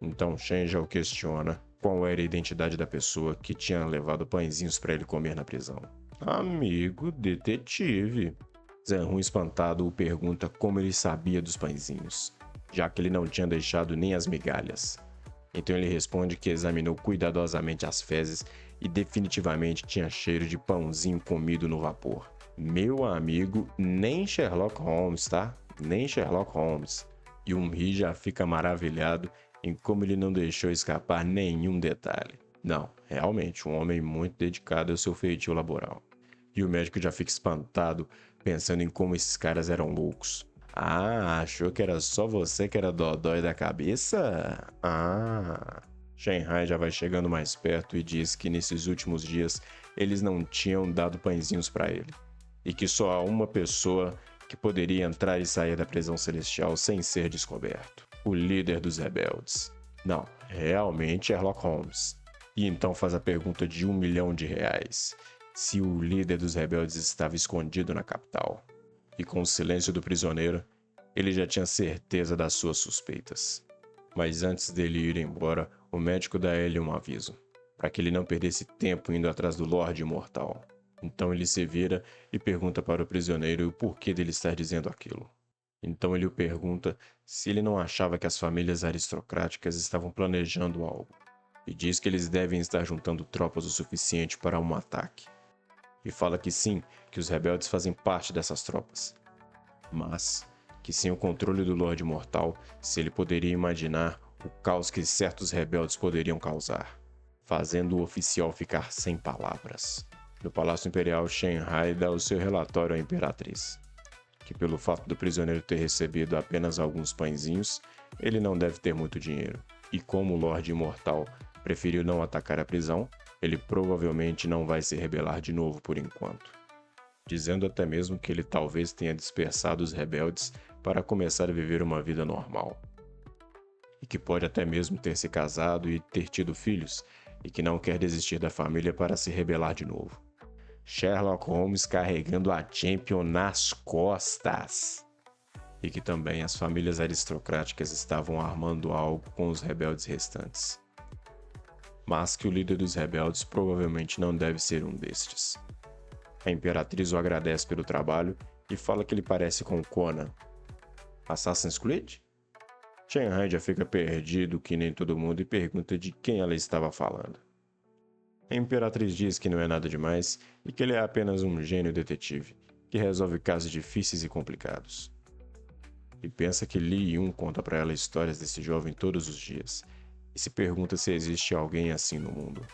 Então Shen já o questiona qual era a identidade da pessoa que tinha levado pãezinhos para ele comer na prisão. Amigo detetive. Zhenhun espantado o pergunta como ele sabia dos pãezinhos, já que ele não tinha deixado nem as migalhas. Então ele responde que examinou cuidadosamente as fezes e definitivamente tinha cheiro de pãozinho comido no vapor. Meu amigo, nem Sherlock Holmes, tá? Nem Sherlock Holmes. Yun-Hee já fica maravilhado em como ele não deixou escapar nenhum detalhe. Não, realmente, um homem muito dedicado ao seu feitio laboral. E o médico já fica espantado, pensando em como esses caras eram loucos. Ah, achou que era só você que era dodói da cabeça? Shanghai já vai chegando mais perto e diz que nesses últimos dias eles não tinham dado pãezinhos para ele. E que só há uma pessoa que poderia entrar e sair da prisão celestial sem ser descoberto. O líder dos rebeldes. Não, realmente Sherlock Holmes. E então faz a pergunta de R$1 milhão. Se o líder dos rebeldes estava escondido na capital. E com o silêncio do prisioneiro, ele já tinha certeza das suas suspeitas. Mas antes dele ir embora, o médico dá a ele um aviso, para que ele não perdesse tempo indo atrás do Lorde Imortal. Então ele se vira e pergunta para o prisioneiro o porquê dele estar dizendo aquilo. Então ele o pergunta se ele não achava que as famílias aristocráticas estavam planejando algo, e diz que eles devem estar juntando tropas o suficiente para um ataque. E fala que sim, que os rebeldes fazem parte dessas tropas, mas que sem o controle do Lorde Mortal, se ele poderia imaginar o caos que certos rebeldes poderiam causar, fazendo o oficial ficar sem palavras. No Palácio Imperial, Shanghai dá o seu relatório à Imperatriz, que pelo fato do prisioneiro ter recebido apenas alguns pãezinhos, ele não deve ter muito dinheiro, e como o Lorde Imortal preferiu não atacar a prisão, ele provavelmente não vai se rebelar de novo por enquanto, dizendo até mesmo que ele talvez tenha dispersado os rebeldes para começar a viver uma vida normal. E que pode até mesmo ter se casado e ter tido filhos, e que não quer desistir da família para se rebelar de novo. Sherlock Holmes carregando a Champion nas costas. E que também as famílias aristocráticas estavam armando algo com os rebeldes restantes. Mas que o líder dos rebeldes provavelmente não deve ser um destes. A Imperatriz o agradece pelo trabalho e fala que ele parece com Conan. Assassin's Creed? Shanghai já fica perdido que nem todo mundo e pergunta de quem ela estava falando. A Imperatriz diz que não é nada demais e que ele é apenas um gênio detetive, que resolve casos difíceis e complicados. E pensa que Li Yun conta para ela histórias desse jovem todos os dias, e se pergunta se existe alguém assim no mundo.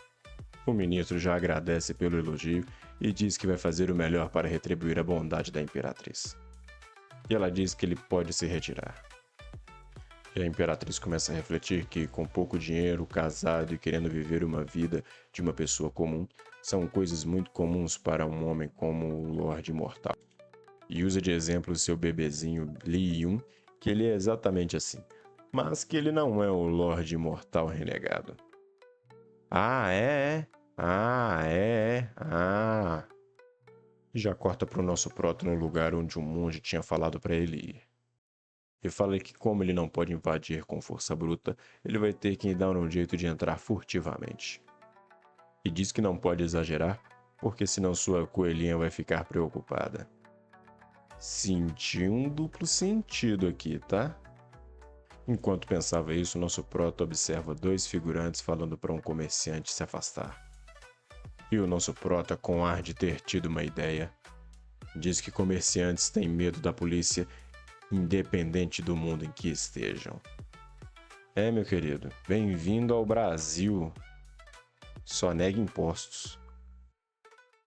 O ministro já agradece pelo elogio e diz que vai fazer o melhor para retribuir a bondade da Imperatriz. E ela diz que ele pode se retirar. E a Imperatriz começa a refletir que, com pouco dinheiro, casado e querendo viver uma vida de uma pessoa comum, são coisas muito comuns para um homem como o Lorde Imortal. E usa de exemplo o seu bebezinho Li Yun, que ele é exatamente assim, mas que ele não é o Lorde Imortal renegado. Já corta pro nosso proto no lugar onde o monge tinha falado para ele ir. E fala que como ele não pode invadir com força bruta, ele vai ter que dar um jeito de entrar furtivamente. E diz que não pode exagerar, porque senão sua coelhinha vai ficar preocupada. Senti um duplo sentido aqui, tá? Enquanto pensava isso, nosso proto observa dois figurantes falando para um comerciante se afastar. E o nosso prota, com ar de ter tido uma ideia, diz que comerciantes têm medo da polícia, independente do mundo em que estejam. Meu querido, bem-vindo ao Brasil. Só nega impostos.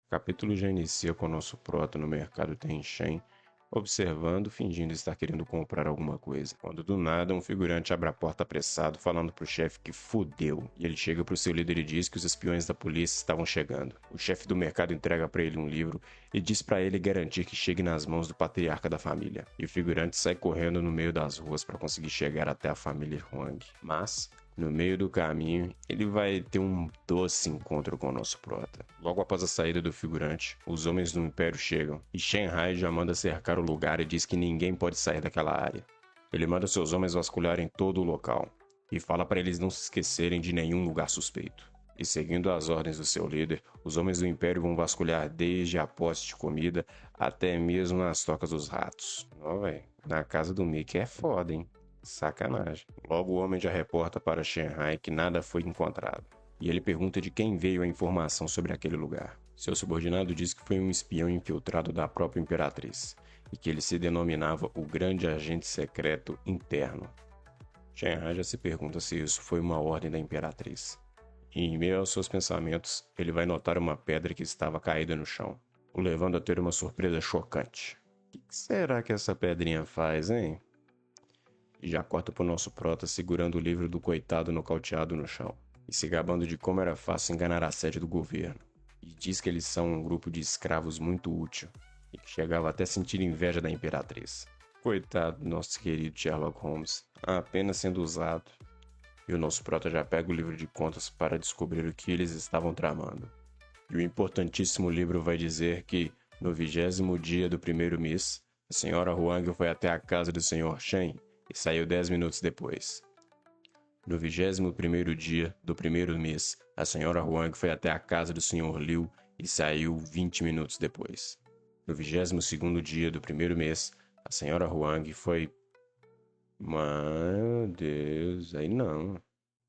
O capítulo já inicia com o nosso prota no mercado Tenchen, observando, fingindo estar querendo comprar alguma coisa. Quando do nada um figurante abre a porta apressado, falando pro chefe que fudeu. E ele chega pro seu líder e diz que os espiões da polícia estavam chegando. O chefe do mercado entrega para ele um livro e diz para ele garantir que chegue nas mãos do patriarca da família. E o figurante sai correndo no meio das ruas para conseguir chegar até a família Huang. Mas no meio do caminho, ele vai ter um doce encontro com o nosso prota. Logo após a saída do figurante, os homens do Império chegam, e Shanghai já manda cercar o lugar e diz que ninguém pode sair daquela área. Ele manda seus homens vasculharem todo o local, e fala para eles não se esquecerem de nenhum lugar suspeito. E seguindo as ordens do seu líder, os homens do Império vão vasculhar desde a posse de comida até mesmo nas tocas dos ratos. Ó, velho, na casa do Mickey é foda, hein? Sacanagem. Logo o homem já reporta para Shanghai que nada foi encontrado. E ele pergunta de quem veio a informação sobre aquele lugar. Seu subordinado diz que foi um espião infiltrado da própria Imperatriz, e que ele se denominava o Grande Agente Secreto Interno. Shanghai já se pergunta se isso foi uma ordem da Imperatriz. E em meio aos seus pensamentos, ele vai notar uma pedra que estava caída no chão, o levando a ter uma surpresa chocante. O que será que essa pedrinha faz, hein? E já corta pro nosso prota segurando o livro do coitado nocauteado no chão, e se gabando de como era fácil enganar a sede do governo. E diz que eles são um grupo de escravos muito útil, e que chegava até a sentir inveja da Imperatriz. Coitado do nosso querido Sherlock Holmes, apenas sendo usado. E o nosso prota já pega o livro de contas para descobrir o que eles estavam tramando. E o importantíssimo livro vai dizer que, no 20º dia do primeiro mês, a senhora Huang foi até a casa do senhor Shen e saiu 10 minutos depois. No 21º dia do primeiro mês, a senhora Huang foi até a casa do senhor Liu e saiu 20 minutos depois. No 22º dia do primeiro mês, a senhora Huang foi... Meu Deus, aí não.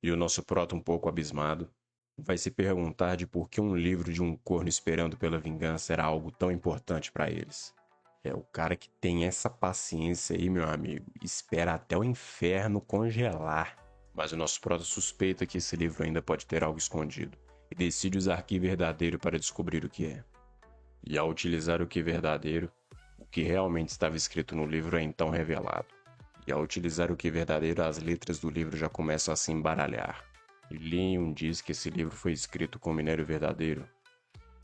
E o nosso prota, um pouco abismado, vai se perguntar de por que um livro de um corno esperando pela vingança era algo tão importante para eles. É o cara que tem essa paciência aí, meu amigo, espera até o inferno congelar. Mas o nosso prota suspeita que esse livro ainda pode ter algo escondido, e decide usar que verdadeiro para descobrir o que é. E ao utilizar o que verdadeiro, o que realmente estava escrito no livro é então revelado. E ao utilizar o que verdadeiro, as letras do livro já começam a se embaralhar. E Li Yun diz que esse livro foi escrito com minério verdadeiro,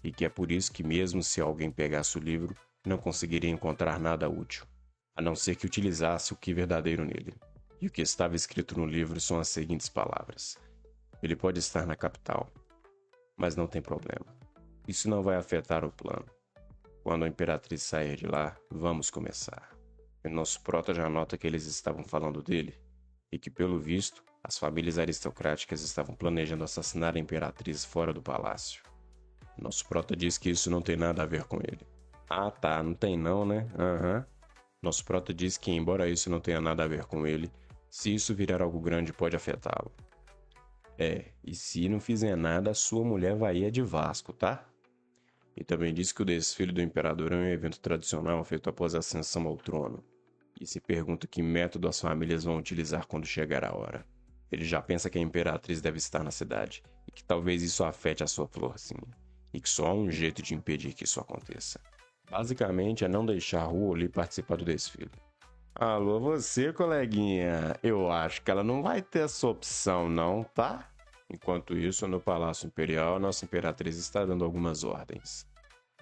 e que é por isso que mesmo se alguém pegasse o livro, não conseguiria encontrar nada útil, a não ser que utilizasse o que verdadeiro nele. E ao utilizar o que verdadeiro, as letras do livro já começam a se embaralhar. E Li Yun diz que esse livro foi escrito com minério verdadeiro, e que é por isso que mesmo se alguém pegasse o livro, não conseguiria encontrar nada útil, a não ser que utilizasse o que verdadeiro nele. E o que estava escrito no livro são as seguintes palavras: ele pode estar na capital, mas não tem problema. Isso não vai afetar o plano. Quando a Imperatriz sair de lá, vamos começar. E nosso prota já nota que eles estavam falando dele, e que, pelo visto, as famílias aristocráticas estavam planejando assassinar a Imperatriz fora do palácio. Nosso prota diz que isso não tem nada a ver com ele. Ah tá, não tem não, né? Aham. Nosso prota diz que, embora isso não tenha nada a ver com ele, se isso virar algo grande pode afetá-lo. E se não fizer nada, sua mulher vai ir de Vasco, tá? E também diz que o desfile do imperador é um evento tradicional feito após a ascensão ao trono. E se pergunta que método as famílias vão utilizar quando chegar a hora. Ele já pensa que a imperatriz deve estar na cidade, e que talvez isso afete a sua florzinha, e que só há um jeito de impedir que isso aconteça. Basicamente é não deixar Ru Oli participar do desfile. Alô você, coleguinha, eu acho que ela não vai ter essa opção não, tá? Enquanto isso, no Palácio Imperial, nossa Imperatriz está dando algumas ordens.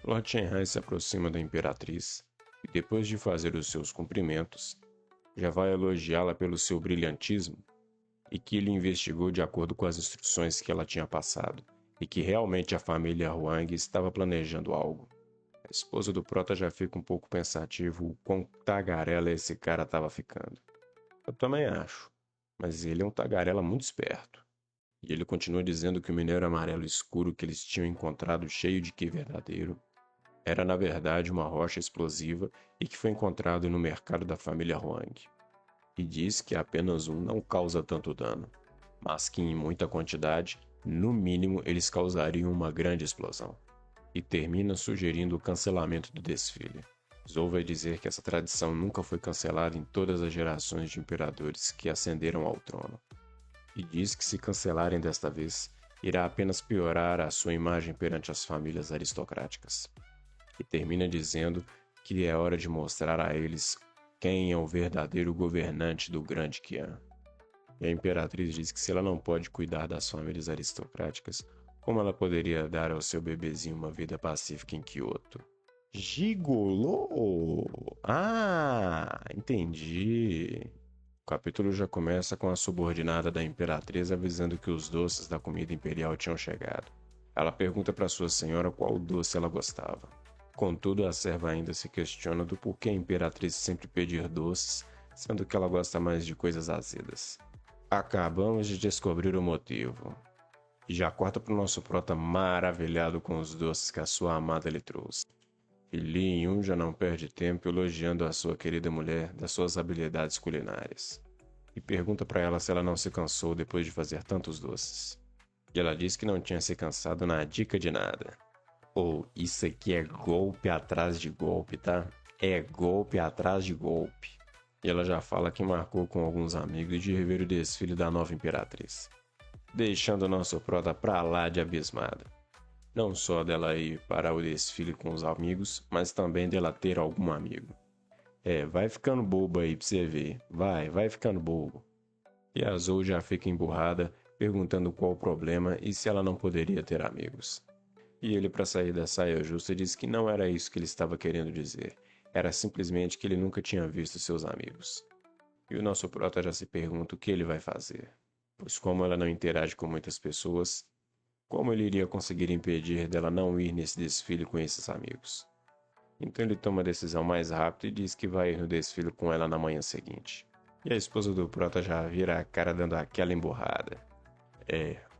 Lord Shenhan se aproxima da Imperatriz e, depois de fazer os seus cumprimentos, já vai elogiá-la pelo seu brilhantismo e que ele investigou de acordo com as instruções que ela tinha passado e que realmente a família Huang estava planejando algo. A esposa do Prota já fica um pouco pensativo o quão tagarela esse cara estava ficando. Eu também acho, mas ele é um tagarela muito esperto. E ele continua dizendo que o minério amarelo escuro que eles tinham encontrado cheio de Qi verdadeiro era na verdade uma rocha explosiva e que foi encontrado no mercado da família Huang. E diz que apenas um não causa tanto dano, mas que em muita quantidade, no mínimo, eles causariam uma grande explosão. E termina sugerindo o cancelamento do desfile. Zou vai dizer que essa tradição nunca foi cancelada em todas as gerações de imperadores que ascenderam ao trono. E diz que se cancelarem desta vez, irá apenas piorar a sua imagem perante as famílias aristocráticas. E termina dizendo que é hora de mostrar a eles quem é o verdadeiro governante do grande Qian. E a Imperatriz diz que se ela não pode cuidar das famílias aristocráticas, como ela poderia dar ao seu bebezinho uma vida pacífica em Kyoto? Gigolô? Ah, entendi. O capítulo já começa com a subordinada da Imperatriz avisando que os doces da comida imperial tinham chegado. Ela pergunta para sua senhora qual doce ela gostava. Contudo, a serva ainda se questiona do porquê a Imperatriz sempre pedir doces, sendo que ela gosta mais de coisas azedas. Acabamos de descobrir o motivo. E já corta para o nosso prota maravilhado com os doces que a sua amada lhe trouxe. E Li Yun já não perde tempo elogiando a sua querida mulher das suas habilidades culinárias. E pergunta para ela se ela não se cansou depois de fazer tantos doces. E ela diz que não tinha se cansado na dica de nada. Isso aqui é golpe atrás de golpe, tá? É golpe atrás de golpe. E ela já fala que marcou com alguns amigos de rever o desfile da nova Imperatriz, deixando nosso prota pra lá de abismado. Não só dela ir para o desfile com os amigos, mas também dela ter algum amigo. Vai ficando bobo aí pra você ver. Vai ficando bobo. E a Zou já fica emburrada, perguntando qual o problema e se ela não poderia ter amigos. E ele, para sair da saia justa, disse que não era isso que ele estava querendo dizer. Era simplesmente que ele nunca tinha visto seus amigos. E o nosso prota já se pergunta o que ele vai fazer. Pois como ela não interage com muitas pessoas, como ele iria conseguir impedir dela não ir nesse desfile com esses amigos? Então ele toma a decisão mais rápido e diz que vai ir no desfile com ela na manhã seguinte. E a esposa do prota já vira a cara dando aquela emburrada.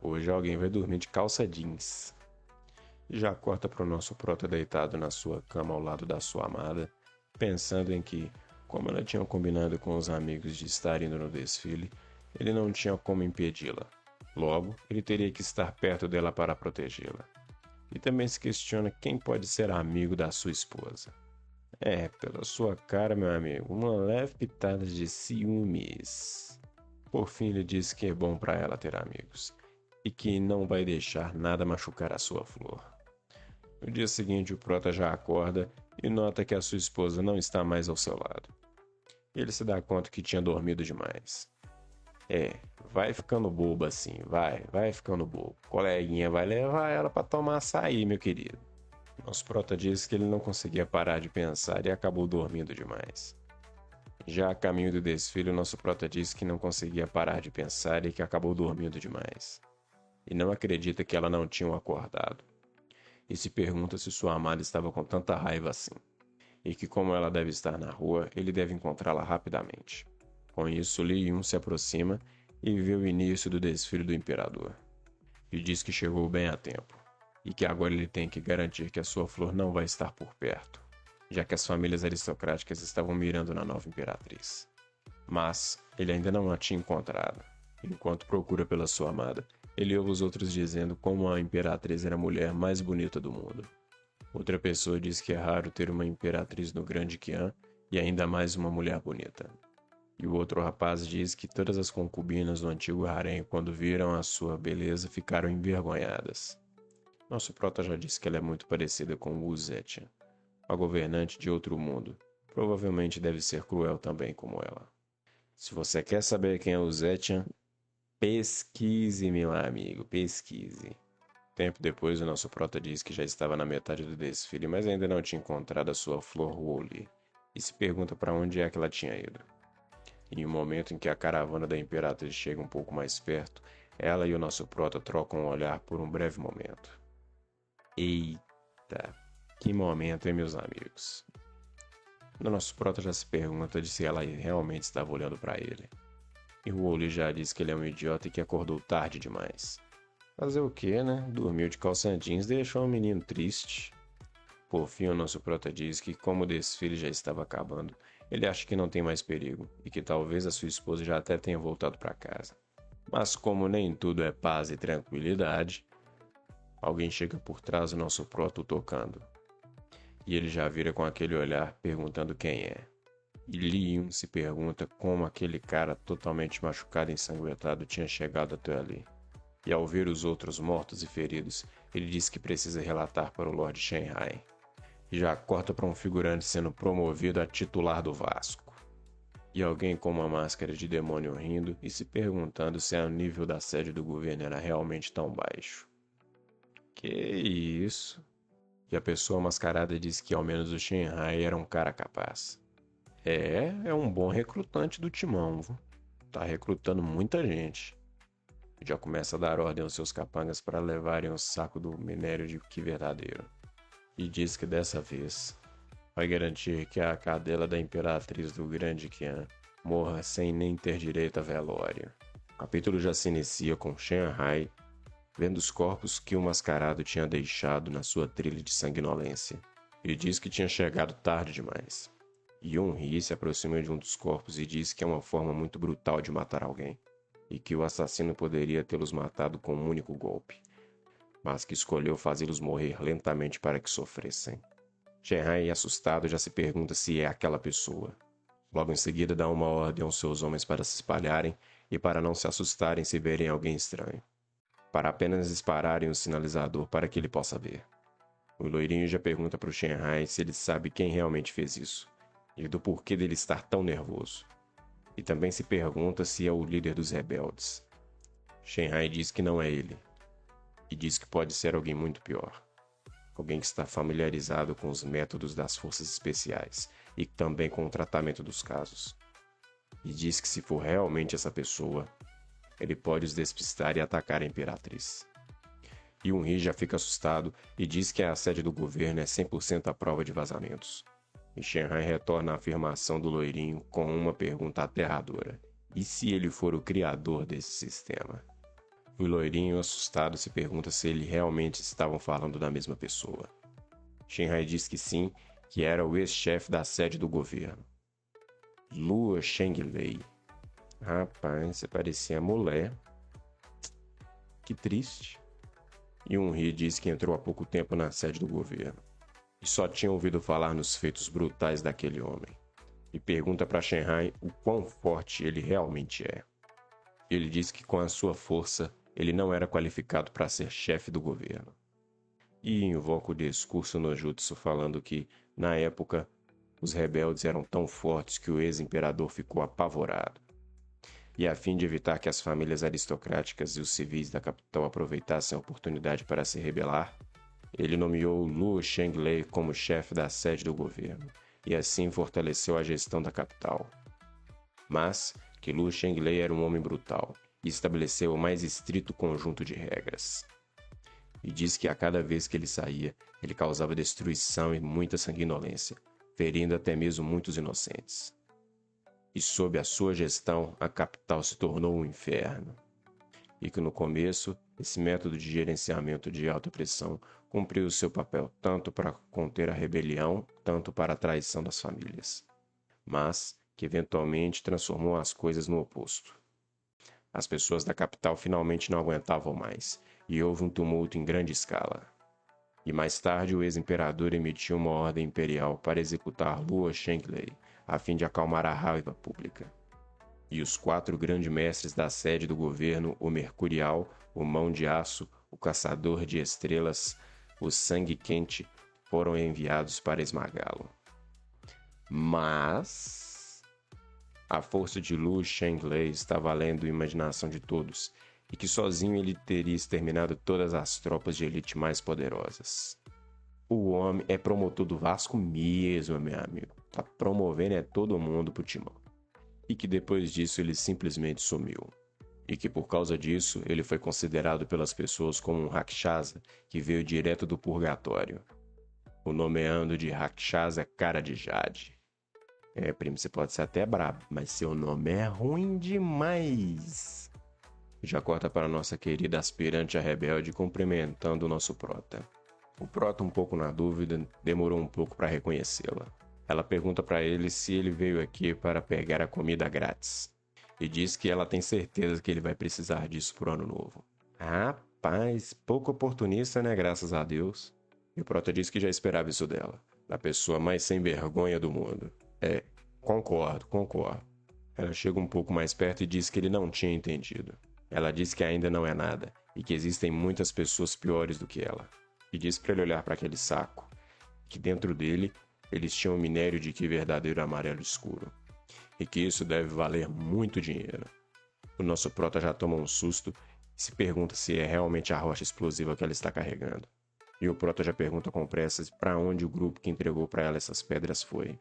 Hoje alguém vai dormir de calça jeans. Já corta para o nosso prota deitado na sua cama ao lado da sua amada, pensando em que, como ela tinha combinado com os amigos de estar indo no desfile, ele não tinha como impedi-la. Logo, ele teria que estar perto dela para protegê-la. E também se questiona quem pode ser amigo da sua esposa. Pela sua cara, meu amigo, uma leve pitada de ciúmes. Por fim, ele diz que é bom para ela ter amigos e que não vai deixar nada machucar a sua flor. No dia seguinte, o prota já acorda e nota que a sua esposa não está mais ao seu lado. Ele se dá conta que tinha dormido demais. Vai ficando bobo assim, vai ficando bobo. Coleguinha vai levar ela para tomar açaí, meu querido. Nosso prota disse que ele não conseguia parar de pensar e acabou dormindo demais. Já a caminho do desfile, o nosso prota diz que não conseguia parar de pensar e que acabou dormindo demais. E não acredita que ela não tinha o acordado. E se pergunta se sua amada estava com tanta raiva assim. E que, como ela deve estar na rua, ele deve encontrá-la rapidamente. Com isso, Li Yun se aproxima e vê o início do desfile do imperador. E diz que chegou bem a tempo. E que agora ele tem que garantir que a sua flor não vai estar por perto, já que as famílias aristocráticas estavam mirando na nova imperatriz. Mas ele ainda não a tinha encontrado. Enquanto procura pela sua amada, ele ouve os outros dizendo como a imperatriz era a mulher mais bonita do mundo. Outra pessoa diz que é raro ter uma imperatriz no Grande Qian e ainda mais uma mulher bonita. E o outro rapaz diz que todas as concubinas do antigo harém, quando viram a sua beleza, ficaram envergonhadas. Nosso prota já disse que ela é muito parecida com Wu Zetian, a governante de outro mundo. Provavelmente deve ser cruel também como ela. Se você quer saber quem é o Zetian, pesquise, meu amigo, pesquise. Tempo depois, o nosso prota diz que já estava na metade do desfile, mas ainda não tinha encontrado a sua flor Woli, e se pergunta para onde é que ela tinha ido. Em um momento em que a caravana da Imperatriz chega um pouco mais perto, ela e o nosso prota trocam um olhar por um breve momento. Eita, que momento, hein, meus amigos? O nosso prota já se pergunta de se ela realmente estava olhando para ele. E o Woli já diz que ele é um idiota e que acordou tarde demais. Fazer o quê, né? Dormiu de calça jeans deixou o menino triste. Por fim, o nosso prota diz que, como o desfile já estava acabando, ele acha que não tem mais perigo e que talvez a sua esposa já até tenha voltado para casa. Mas como nem tudo é paz e tranquilidade, alguém chega por trás do nosso prota o tocando. E ele já vira com aquele olhar perguntando quem é. E Li Yun se pergunta como aquele cara totalmente machucado e ensanguentado tinha chegado até ali. E ao ver os outros mortos e feridos, ele diz que precisa relatar para o Lord Shenhai. E já corta para um figurante sendo promovido a titular do Vasco. E alguém com uma máscara de demônio rindo e se perguntando se o nível da sede do governo era realmente tão baixo. Que isso? E a pessoa mascarada diz que ao menos o Shenhai era um cara capaz. É um bom recrutante do timão, viu? Tá recrutando muita gente. Já começa a dar ordem aos seus capangas para levarem o saco do minério de que verdadeiro. E diz que dessa vez vai garantir que a cadela da imperatriz do Grande Qian morra sem nem ter direito a velório. O capítulo já se inicia com Shenhai vendo os corpos que o mascarado tinha deixado na sua trilha de sanguinolência. Ele diz que tinha chegado tarde demais. Yun-Hee se aproxima de um dos corpos e diz que é uma forma muito brutal de matar alguém, e que o assassino poderia tê-los matado com um único golpe, mas que escolheu fazê-los morrer lentamente para que sofressem. Shenhai, assustado, já se pergunta se é aquela pessoa. Logo em seguida dá uma ordem aos seus homens para se espalharem e para não se assustarem se verem alguém estranho, para apenas dispararem o sinalizador para que ele possa ver. O loirinho já pergunta para o Shenhai se ele sabe quem realmente fez isso, e do porquê dele estar tão nervoso. E também se pergunta se é o líder dos rebeldes. Shenhai diz que não é ele, e diz que pode ser alguém muito pior. Alguém que está familiarizado com os métodos das forças especiais e também com o tratamento dos casos. E diz que se for realmente essa pessoa, ele pode os despistar e atacar a Imperatriz. Yun-Hee já fica assustado e diz que a sede do governo é 100% à prova de vazamentos. E Shenhai retorna à afirmação do loirinho com uma pergunta aterradora. E se ele for o criador desse sistema? O loirinho, assustado, se pergunta se ele realmente estavam falando da mesma pessoa. Shenhai diz que sim, que era o ex-chefe da sede do governo. Luo Shenglei. Rapaz, você parecia mulher. Que triste. Yun-Hee diz que entrou há pouco tempo na sede do governo e só tinha ouvido falar nos feitos brutais daquele homem. E pergunta para Shenhai o quão forte ele realmente é. Ele diz que com a sua força, ele não era qualificado para ser chefe do governo. E invoca o discurso no Jutsu falando que, na época, os rebeldes eram tão fortes que o ex-imperador ficou apavorado. E a fim de evitar que as famílias aristocráticas e os civis da capital aproveitassem a oportunidade para se rebelar, ele nomeou Luo Shenglei como chefe da sede do governo, e assim fortaleceu a gestão da capital. mas que Lu Shenglei era um homem brutal e estabeleceu o mais estrito conjunto de regras. E diz que a cada vez que ele saía, ele causava destruição e muita sanguinolência, ferindo até mesmo muitos inocentes. E sob a sua gestão, a capital se tornou um inferno. E que no começo, esse método de gerenciamento de alta pressão cumpriu o seu papel tanto para conter a rebelião, tanto para a traição das famílias. Mas que eventualmente transformou as coisas no oposto. As pessoas da capital finalmente não aguentavam mais, e houve um tumulto em grande escala. E mais tarde o ex-imperador emitiu uma ordem imperial para executar Luo Shenglei, a fim de acalmar a raiva pública. E os 4 grandes mestres da sede do governo, o Mercurial, o Mão de Aço, o Caçador de Estrelas, o Sangue Quente, foram enviados para esmagá-lo. Mas a força de Lu Shenglei estava além da imaginação de todos, e que sozinho ele teria exterminado todas as tropas de elite mais poderosas. O homem é promotor do Vasco mesmo, meu amigo. Tá promovendo todo mundo pro timão. E que depois disso ele simplesmente sumiu. E que por causa disso ele foi considerado pelas pessoas como um Rakshasa que veio direto do purgatório, o nomeando de Rakshasa Cara de Jade. Primo, você pode ser até brabo, mas seu nome é ruim demais. Já corta para nossa querida aspirante a rebelde cumprimentando o nosso prota. O prota, um pouco na dúvida, demorou um pouco para reconhecê-la. Ela pergunta para ele se ele veio aqui para pegar a comida grátis. E diz que ela tem certeza que ele vai precisar disso pro ano novo. Rapaz, pouco oportunista, né? Graças a Deus. E o prota diz que já esperava isso dela. Da pessoa mais sem vergonha do mundo. Concordo. Ela chega um pouco mais perto e diz que ele não tinha entendido. Ela diz que ainda não é nada e que existem muitas pessoas piores do que ela. E diz para ele olhar para aquele saco, que dentro dele eles tinham um minério de que verdadeiro amarelo escuro, e que isso deve valer muito dinheiro. O nosso prota já toma um susto e se pergunta se é realmente a rocha explosiva que ela está carregando. E o prota já pergunta com pressas para onde o grupo que entregou para ela essas pedras foi.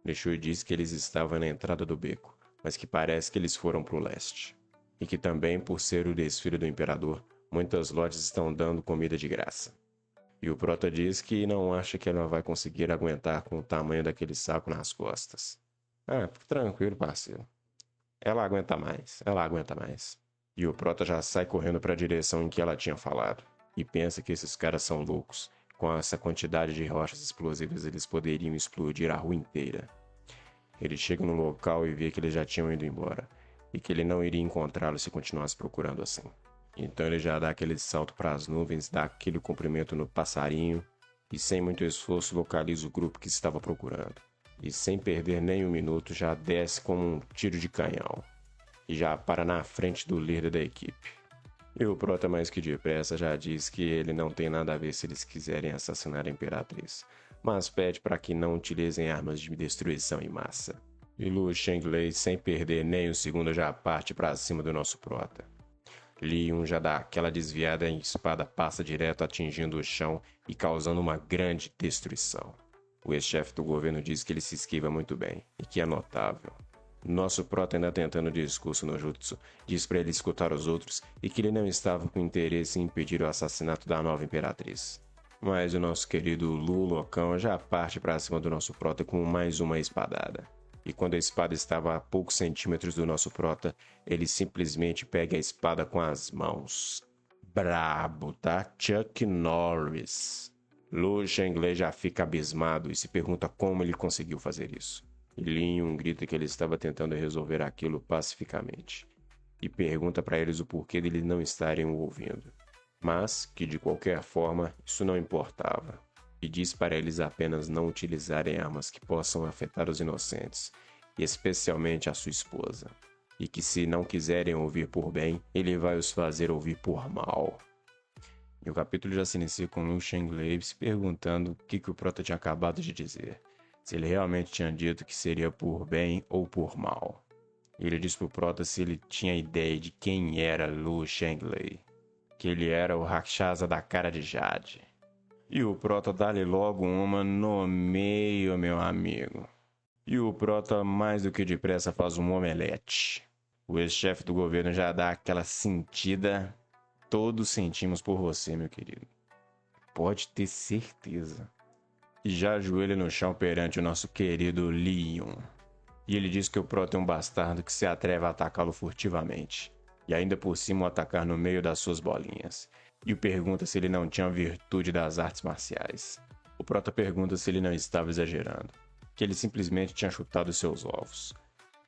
Lechou diz que eles estavam na entrada do beco, mas que parece que eles foram para o leste. E que também, por ser o desfile do imperador, muitas lojas estão dando comida de graça. E o prota diz que não acha que ela vai conseguir aguentar com o tamanho daquele saco nas costas. Fica tranquilo, parceiro. Ela aguenta mais. E o prota já sai correndo para a direção em que ela tinha falado. E pensa que esses caras são loucos. Com essa quantidade de rochas explosivas, eles poderiam explodir a rua inteira. Ele chega no local e vê que eles já tinham ido embora. E que ele não iria encontrá-lo se continuasse procurando assim. Então ele já dá aquele salto para as nuvens, dá aquele cumprimento no passarinho e sem muito esforço localiza o grupo que estava procurando. E sem perder nem um minuto já desce como um tiro de canhão e já para na frente do líder da equipe. E o prota mais que depressa já diz que ele não tem nada a ver se eles quiserem assassinar a Imperatriz, mas pede para que não utilizem armas de destruição em massa. E Lu Shenglei, sem perder nem um segundo, já parte para cima do nosso prota. Li Yun já dá aquela desviada e a espada passa direto atingindo o chão e causando uma grande destruição. O ex-chefe do governo diz que ele se esquiva muito bem e que é notável. Nosso prota, ainda tentando discurso no jutsu, diz para ele escutar os outros e que ele não estava com interesse em impedir o assassinato da nova imperatriz. Mas o nosso querido Lu Locão já parte para cima do nosso prota com mais uma espadada. E quando a espada estava a poucos centímetros do nosso prota, ele simplesmente pega a espada com as mãos. Brabo, tá? Chuck Norris. Lu Shenglei já fica abismado e se pergunta como ele conseguiu fazer isso. E Li Yun grita que ele estava tentando resolver aquilo pacificamente. E pergunta para eles o porquê deles não estarem o ouvindo. Mas que de qualquer forma isso não importava. E diz para eles apenas não utilizarem armas que possam afetar os inocentes, e especialmente a sua esposa. E que se não quiserem ouvir por bem, ele vai os fazer ouvir por mal. E o capítulo já se inicia com Lu Shenglei se perguntando o que o prota tinha acabado de dizer. Se ele realmente tinha dito que seria por bem ou por mal. E ele diz pro prota se ele tinha ideia de quem era Lu Shenglei. Que ele era o Rakshasa da Cara de Jade. E o prota dá-lhe logo uma no meio, meu amigo. E o Prota, mais do que depressa, faz um omelete. O ex-chefe do governo já dá aquela sentida. Todos sentimos por você, meu querido. Pode ter certeza. E já ajoelha no chão perante o nosso querido Leon. E ele diz que o Prota é um bastardo que se atreve a atacá-lo furtivamente. E ainda por cima o atacar no meio das suas bolinhas. E o pergunta se ele não tinha a virtude das artes marciais. O Prota pergunta se ele não estava exagerando. Que ele simplesmente tinha chutado seus ovos.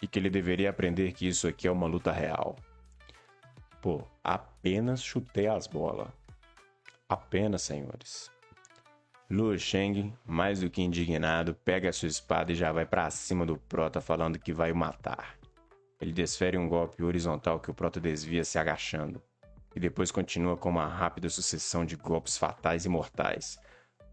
E que ele deveria aprender que isso aqui é uma luta real. Pô, apenas chutei as bolas. Apenas, senhores. Lu Sheng, mais do que indignado, pega a sua espada e já vai pra cima do Prota falando que vai o matar. Ele desfere um golpe horizontal que o Prota desvia se agachando. E depois continua com uma rápida sucessão de golpes fatais e mortais,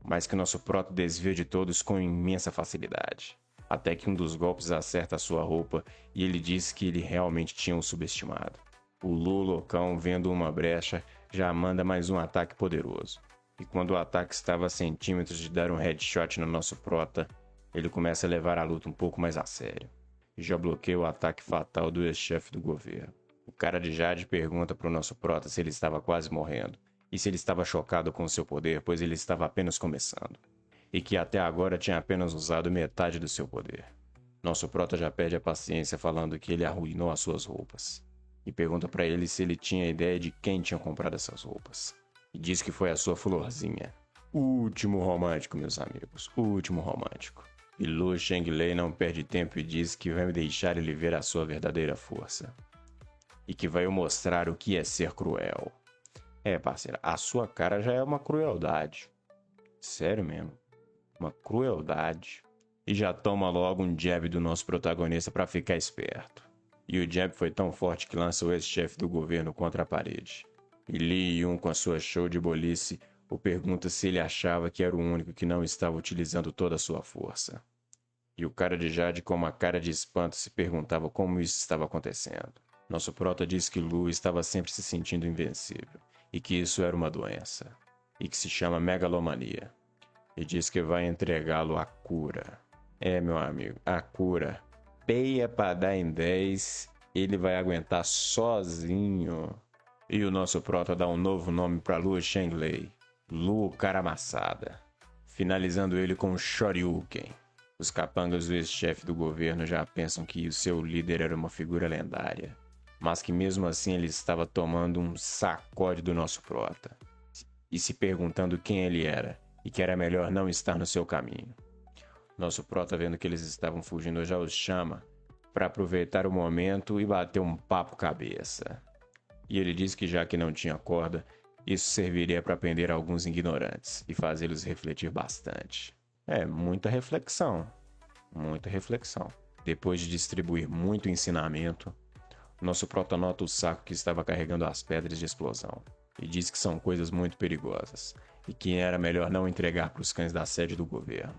mas que o nosso Prota desvia de todos com imensa facilidade. Até que um dos golpes acerta a sua roupa e ele diz que ele realmente tinha o subestimado. O Lu loucão, vendo uma brecha, já manda mais um ataque poderoso. E quando o ataque estava a centímetros de dar um headshot no nosso Prota, ele começa a levar a luta um pouco mais a sério. E já bloqueia o ataque fatal do ex-chefe do governo. O cara de Jade pergunta para o nosso Prota se ele estava quase morrendo, e se ele estava chocado com seu poder, pois ele estava apenas começando, e que até agora tinha apenas usado metade do seu poder. Nosso Prota já perde a paciência falando que ele arruinou as suas roupas, e pergunta para ele se ele tinha ideia de quem tinha comprado essas roupas. E diz que foi a sua florzinha. O último romântico, meus amigos. O último romântico. E Lu Shenglei não perde tempo e diz que vai deixar ele ver a sua verdadeira força. E que vai mostrar o que é ser cruel. É, parceira, a sua cara já é uma crueldade. Sério mesmo. Uma crueldade. E já toma logo um jab do nosso protagonista para ficar esperto. E o jab foi tão forte que lança o ex-chefe do governo contra a parede. E Lee Yun, com a sua show de bolice, o pergunta se ele achava que era o único que não estava utilizando toda a sua força. E o cara de Jade, com uma cara de espanto, se perguntava como isso estava acontecendo. Nosso Prota diz que Lu estava sempre se sentindo invencível, e que isso era uma doença, e que se chama megalomania. E diz que vai entregá-lo à cura. É, meu amigo, a cura. Peia pra dar em 10, ele vai aguentar sozinho. E o nosso Prota dá um novo nome para Lu Shenglei, Lu Cara Amassada, finalizando ele com Shoryuken. Os capangas do ex-chefe do governo já pensam que o seu líder era uma figura lendária, mas que mesmo assim ele estava tomando um sacode do nosso Prota, e se perguntando quem ele era, e que era melhor não estar no seu caminho. Nosso Prota, vendo que eles estavam fugindo, já os chama para aproveitar o momento e bater um papo cabeça. E ele diz que já que não tinha corda, isso serviria para prender alguns ignorantes e fazê-los refletir bastante. É, muita reflexão. Muita reflexão. Depois de distribuir muito ensinamento, nosso Prota nota o saco que estava carregando as pedras de explosão e diz que são coisas muito perigosas e que era melhor não entregar para os cães da sede do governo.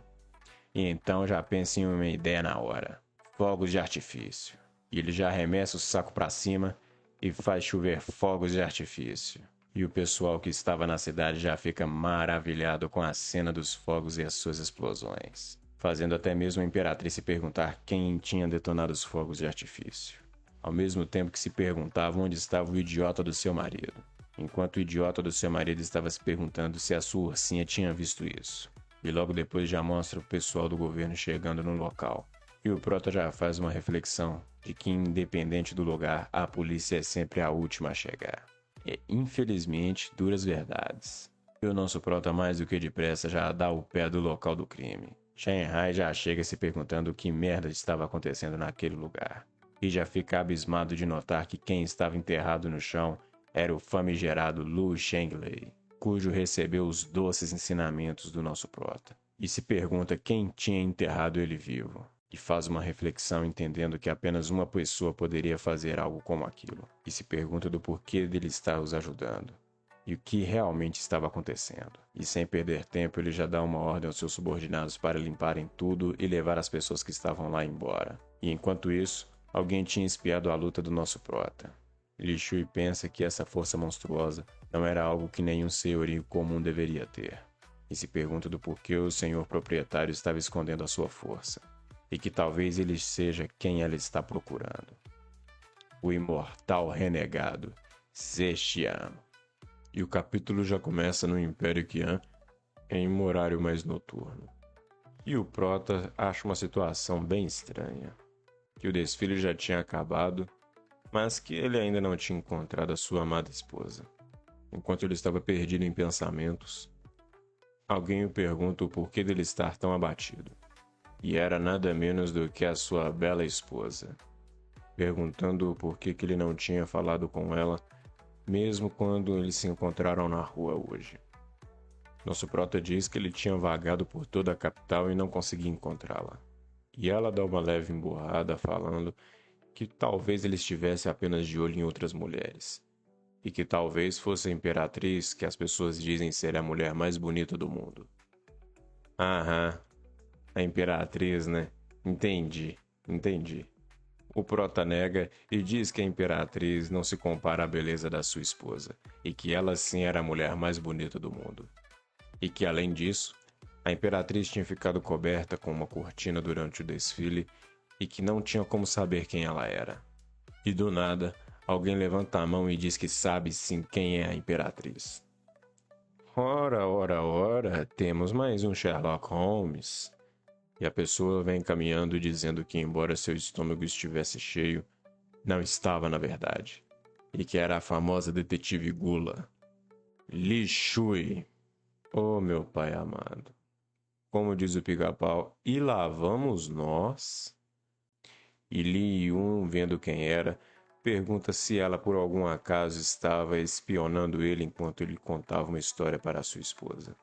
E então já pensa em uma ideia na hora. Fogos de artifício. E ele já arremessa o saco para cima e faz chover fogos de artifício. E o pessoal que estava na cidade já fica maravilhado com a cena dos fogos e as suas explosões, fazendo até mesmo a Imperatriz se perguntar quem tinha detonado os fogos de artifício, ao mesmo tempo que se perguntava onde estava o idiota do seu marido, enquanto o idiota do seu marido estava se perguntando se a sua ursinha tinha visto isso. E logo depois já mostra o pessoal do governo chegando no local. E o Prota já faz uma reflexão de que, independente do lugar, a polícia é sempre a última a chegar. É, infelizmente, duras verdades. E o nosso Prota, mais do que depressa, já dá o pé do local do crime. Shanghai já chega se perguntando o que merda estava acontecendo naquele lugar. E já fica abismado de notar que quem estava enterrado no chão era o famigerado Lu Shenglei, cujo recebeu os doces ensinamentos do nosso Prota. E se pergunta quem tinha enterrado ele vivo. E faz uma reflexão entendendo que apenas uma pessoa poderia fazer algo como aquilo. E se pergunta do porquê dele estar os ajudando. E o que realmente estava acontecendo. E sem perder tempo, ele já dá uma ordem aos seus subordinados para limparem tudo e levar as pessoas que estavam lá embora. E enquanto isso, alguém tinha espiado a luta do nosso Prota. Li Shui pensa que essa força monstruosa não era algo que nenhum senhorio comum deveria ter. E se pergunta do porquê o senhor proprietário estava escondendo a sua força. e que talvez ele seja quem ela está procurando. O imortal renegado, Zestian. E o capítulo já começa no Império Qian, em um horário mais noturno. E o Prota acha uma situação bem estranha, que o desfile já tinha acabado, mas que ele ainda não tinha encontrado a sua amada esposa. Enquanto ele estava perdido em pensamentos, alguém o pergunta o porquê dele estar tão abatido. E era nada menos do que a sua bela esposa, perguntando o porquê que ele não tinha falado com ela, mesmo quando eles se encontraram na rua hoje. Nosso prota diz que ele tinha vagado por toda a capital e não conseguia encontrá-la. E ela dá uma leve emburrada, falando que talvez ele estivesse apenas de olho em outras mulheres, e que talvez fosse a Imperatriz, que as pessoas dizem ser a mulher mais bonita do mundo. Aham, a Imperatriz, né? Entendi. O prota nega e diz que a Imperatriz não se compara à beleza da sua esposa, e que ela sim era a mulher mais bonita do mundo. E que, além disso, a Imperatriz tinha ficado coberta com uma cortina durante o desfile e que não tinha como saber quem ela era. E do nada, alguém levanta a mão e diz que sabe sim quem é a Imperatriz. Ora, temos mais um Sherlock Holmes. E a pessoa vem caminhando dizendo que, embora seu estômago estivesse cheio, não estava na verdade, e que era a famosa detetive Gula. Li Shui. Oh, meu pai amado. Como diz o pica-pau, e lá vamos nós? E Li Yun, vendo quem era, pergunta se ela por algum acaso estava espionando ele enquanto ele contava uma história para sua esposa.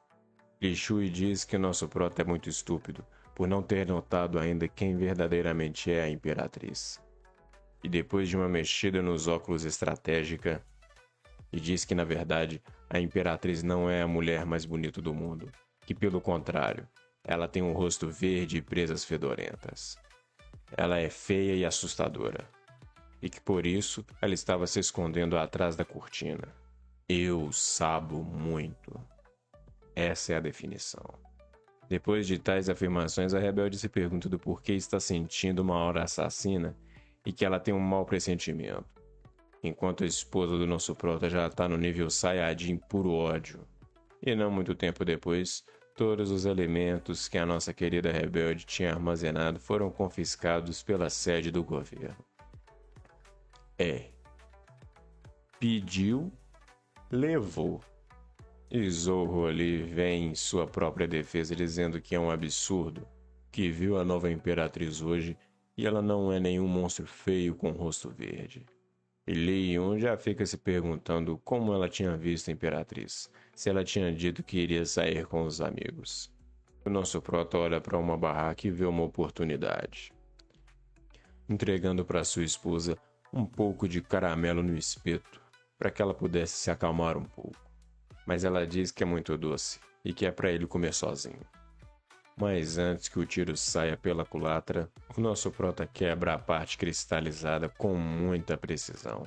Li Shui diz que nosso prota é muito estúpido, por não ter notado ainda quem verdadeiramente é a Imperatriz. E depois de uma mexida nos óculos estratégica, e diz que, na verdade, a Imperatriz não é a mulher mais bonita do mundo, que, pelo contrário, ela tem um rosto verde e presas fedorentas. Ela é feia e assustadora, e que por isso ela estava se escondendo atrás da cortina. Eu sabo muito. Essa é a definição. Depois de tais afirmações, a rebelde se pergunta do porquê está sentindo uma aura assassina e que ela tem um mau pressentimento, enquanto a esposa do nosso prota já está no nível Saiyajin puro ódio. E não muito tempo depois, todos os elementos que a nossa querida rebelde tinha armazenado foram confiscados pela sede do governo. Pediu, levou. E Zorro ali vem em sua própria defesa dizendo que é um absurdo, que viu a nova Imperatriz hoje e ela não é nenhum monstro feio com rosto verde. E Li Yun já fica se perguntando como ela tinha visto a Imperatriz, se ela tinha dito que iria sair com os amigos. O nosso prota olha para uma barraca e vê uma oportunidade, entregando para sua esposa um pouco de caramelo no espeto, para que ela pudesse se acalmar um pouco. Mas ela diz que é muito doce e que é para ele comer sozinho. Mas antes que o tiro saia pela culatra, o nosso prota quebra a parte cristalizada com muita precisão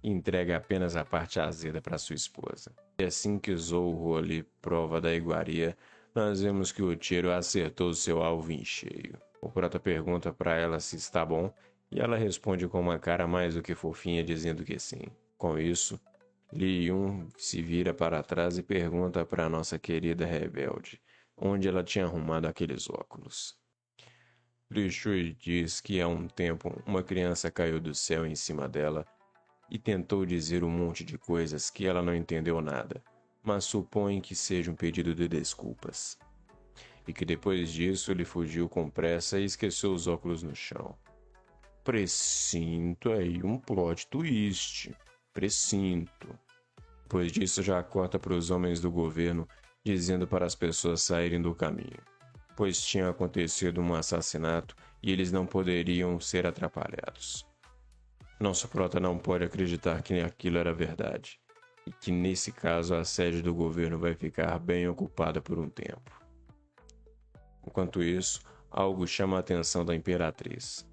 e entrega apenas a parte azeda para sua esposa. E assim que Zorro ali prova da iguaria, nós vemos que o tiro acertou seu alvo em cheio. O prota pergunta para ela se está bom e ela responde com uma cara mais do que fofinha dizendo que sim. Com isso, Li Yun se vira para trás e pergunta para nossa querida rebelde onde ela tinha arrumado aqueles óculos. Li Shui diz que há um tempo uma criança caiu do céu em cima dela e tentou dizer um monte de coisas que ela não entendeu nada, mas supõe que seja um pedido de desculpas. E que depois disso ele fugiu com pressa e esqueceu os óculos no chão. Presinto aí um plot twist. Presinto. Depois disso já corta para os homens do governo dizendo para as pessoas saírem do caminho, pois tinha acontecido um assassinato e eles não poderiam ser atrapalhados. Nosso prota não pode acreditar que aquilo era verdade, e que nesse caso a sede do governo vai ficar bem ocupada por um tempo. Enquanto isso, algo chama a atenção da Imperatriz.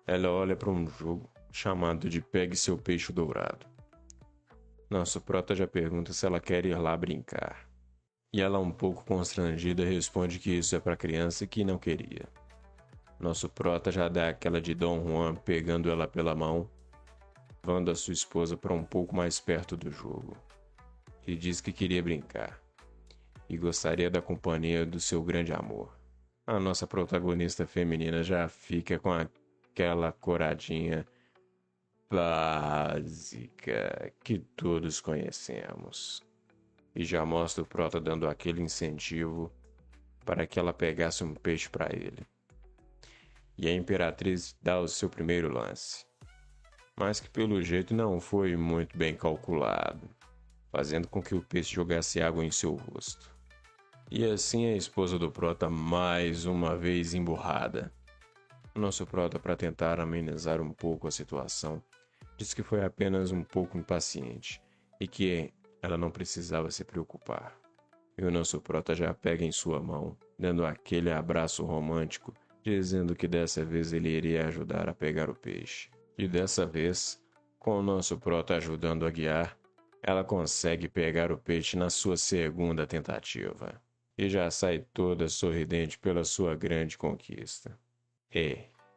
Ela olha para um jogo chamado de Pegue Seu Peixe Dourado. Nosso prota já pergunta se ela quer ir lá brincar. E ela, um pouco constrangida, responde que isso é para criança e que não queria. Nosso prota já dá aquela de Dom Juan pegando ela pela mão, levando a sua esposa para um pouco mais perto do jogo. E diz que queria brincar e gostaria da companhia do seu grande amor. A nossa protagonista feminina já fica com aquela coradinha básica que todos conhecemos. E já mostra o prota dando aquele incentivo para que ela pegasse um peixe para ele. E a Imperatriz dá o seu primeiro lance, mas que pelo jeito não foi muito bem calculado, fazendo com que o peixe jogasse água em seu rosto. E assim a esposa do prota mais uma vez emburrada. O nosso prota, para tentar amenizar um pouco a situação, disse que foi apenas um pouco impaciente e que ela não precisava se preocupar. E o nosso prota já pega em sua mão, dando aquele abraço romântico, dizendo que dessa vez ele iria ajudar a pegar o peixe. E dessa vez, com o nosso prota ajudando a guiar, ela consegue pegar o peixe na sua segunda tentativa. E já sai toda sorridente pela sua grande conquista.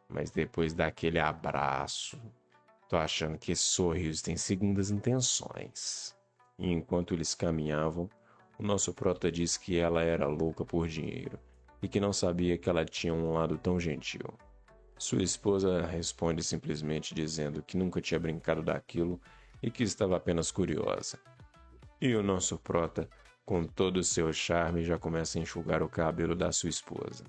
Mas depois daquele abraço, tô achando que esse sorriso tem segundas intenções. E enquanto eles caminhavam, o nosso prota disse que ela era louca por dinheiro e que não sabia que ela tinha um lado tão gentil. Sua esposa responde simplesmente dizendo que nunca tinha brincado daquilo e que estava apenas curiosa. E o nosso prota, com todo o seu charme, já começa a enxugar o cabelo da sua esposa.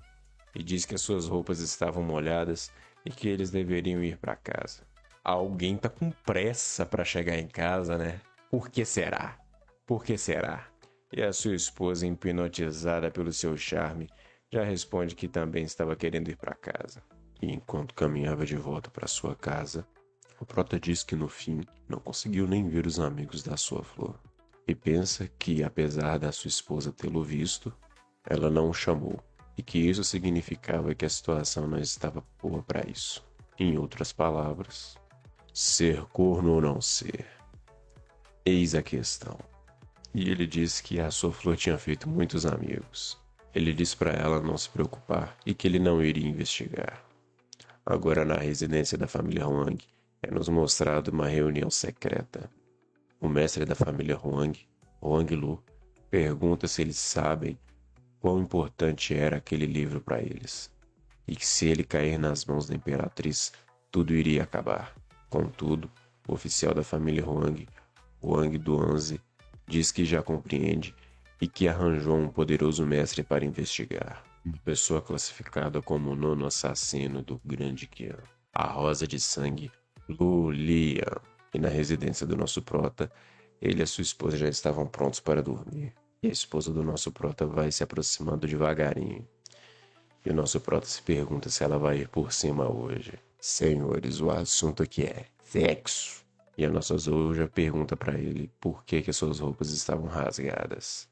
E diz que as suas roupas estavam molhadas e que eles deveriam ir para casa. Alguém tá com pressa para chegar em casa, né? Por que será? Por que será? E a sua esposa, hipnotizada pelo seu charme, já responde que também estava querendo ir para casa. E enquanto caminhava de volta para sua casa, o prota diz que no fim não conseguiu nem ver os amigos da sua flor. E pensa que, apesar da sua esposa tê-lo visto, ela não o chamou. E que isso significava que a situação não estava boa para isso. Em outras palavras, ser corno ou não ser? Eis a questão. E ele disse que a sua flor tinha feito muitos amigos. Ele disse para ela não se preocupar e que ele não iria investigar. Agora, na residência da família Huang, é nos mostrado uma reunião secreta. O mestre da família Huang, Huang Lu, pergunta se eles sabem quão importante era aquele livro para eles, e que se ele cair nas mãos da Imperatriz, tudo iria acabar. Contudo, o oficial da família Huang, Huang Duanzi, diz que já compreende e que arranjou um poderoso mestre para investigar. Uma pessoa classificada como o nono assassino do grande Qian, a Rosa de Sangue, Lu Lian. E na residência do nosso prota, ele e a sua esposa já estavam prontos para dormir. E a esposa do nosso prota vai se aproximando devagarinho. E o nosso prota se pergunta se ela vai ir por cima hoje. Senhores, o assunto aqui é sexo. E a nossa Zouja pergunta para ele por que as suas roupas estavam rasgadas.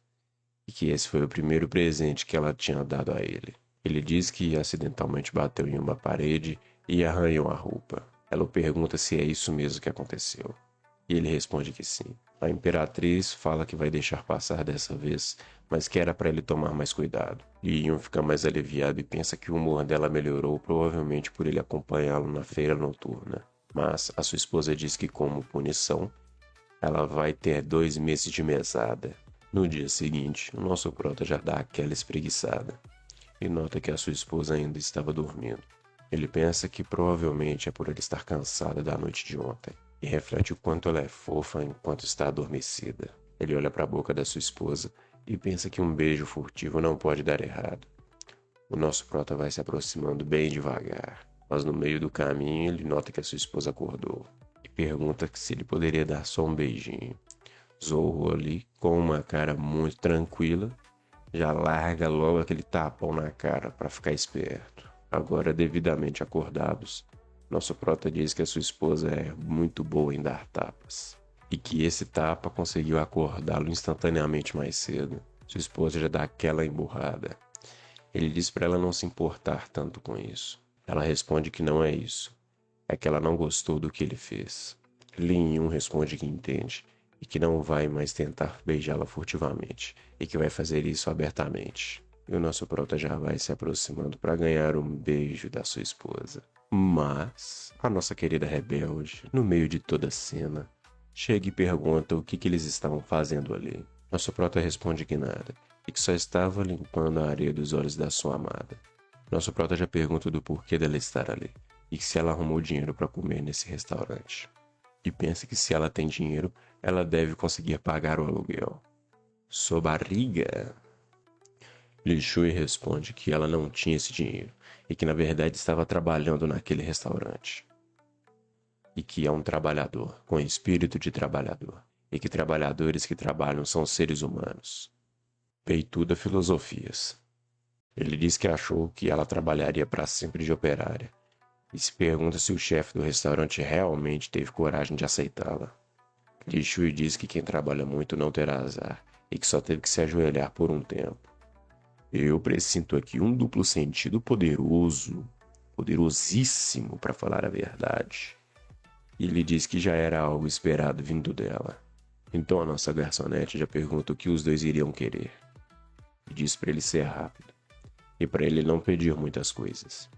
E que esse foi o primeiro presente que ela tinha dado a ele. Ele diz que acidentalmente bateu em uma parede e arranhou a roupa. Ela o pergunta se é isso mesmo que aconteceu. E ele responde que sim. A Imperatriz fala que vai deixar passar dessa vez, mas que era para ele tomar mais cuidado. E Yun fica mais aliviado e pensa que o humor dela melhorou, provavelmente por ele acompanhá-lo na feira noturna. Mas a sua esposa diz que, como punição, ela vai ter 2 meses de mesada. No dia seguinte, o nosso prota já dá aquela espreguiçada e nota que a sua esposa ainda estava dormindo. Ele pensa que provavelmente é por ela estar cansada da noite de ontem e reflete o quanto ela é fofa enquanto está adormecida. Ele olha para a boca da sua esposa e pensa que um beijo furtivo não pode dar errado. O nosso prota vai se aproximando bem devagar, mas no meio do caminho ele nota que a sua esposa acordou e pergunta se ele poderia dar só um beijinho. Zorro ali, com uma cara muito tranquila, já larga logo aquele tapão na cara para ficar esperto. Agora, devidamente acordados, nosso prota diz que a sua esposa é muito boa em dar tapas e que esse tapa conseguiu acordá-lo instantaneamente mais cedo. Sua esposa já dá aquela emburrada. Ele diz para ela não se importar tanto com isso. Ela responde que não é isso, é que ela não gostou do que ele fez. Lin Yun responde que entende e que não vai mais tentar beijá-la furtivamente e que vai fazer isso abertamente. E o nosso prota já vai se aproximando para ganhar um beijo da sua esposa. Mas a nossa querida rebelde, no meio de toda a cena, chega e pergunta o que eles estavam fazendo ali. Nosso prota responde que nada, e que só estava limpando a areia dos olhos da sua amada. Nosso prota já pergunta do porquê dela estar ali, e que se ela arrumou dinheiro para comer nesse restaurante. E pensa que se ela tem dinheiro, ela deve conseguir pagar o aluguel. Sua barriga? Li Shui responde que ela não tinha esse dinheiro, e que na verdade estava trabalhando naquele restaurante. E que é um trabalhador, com espírito de trabalhador, e que trabalhadores que trabalham são seres humanos. Peituda filosofias. Ele diz que achou que ela trabalharia para sempre de operária, e se pergunta se o chefe do restaurante realmente teve coragem de aceitá-la. Li Shui diz que quem trabalha muito não terá azar, e que só teve que se ajoelhar por um tempo. Eu presinto aqui um duplo sentido poderoso, poderosíssimo para falar a verdade. E ele diz que já era algo esperado vindo dela. Então a nossa garçonete já pergunta o que os dois iriam querer. E diz para ele ser rápido, e para ele não pedir muitas coisas,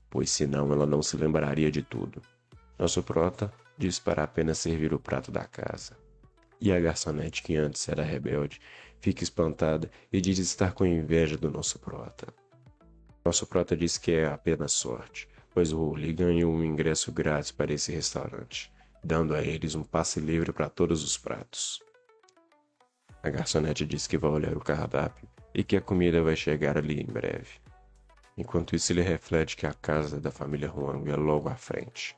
pois senão ela não se lembraria de tudo. Nosso prota diz para apenas servir o prato da casa. E a garçonete, que antes era rebelde, fica espantada e diz estar com inveja do nosso prota. Nosso prota diz que é apenas sorte, pois o Lee ganhou um ingresso grátis para esse restaurante, dando a eles um passe livre para todos os pratos. A garçonete diz que vai olhar o cardápio e que a comida vai chegar ali em breve. Enquanto isso, ele reflete que a casa da família Huang é logo à frente,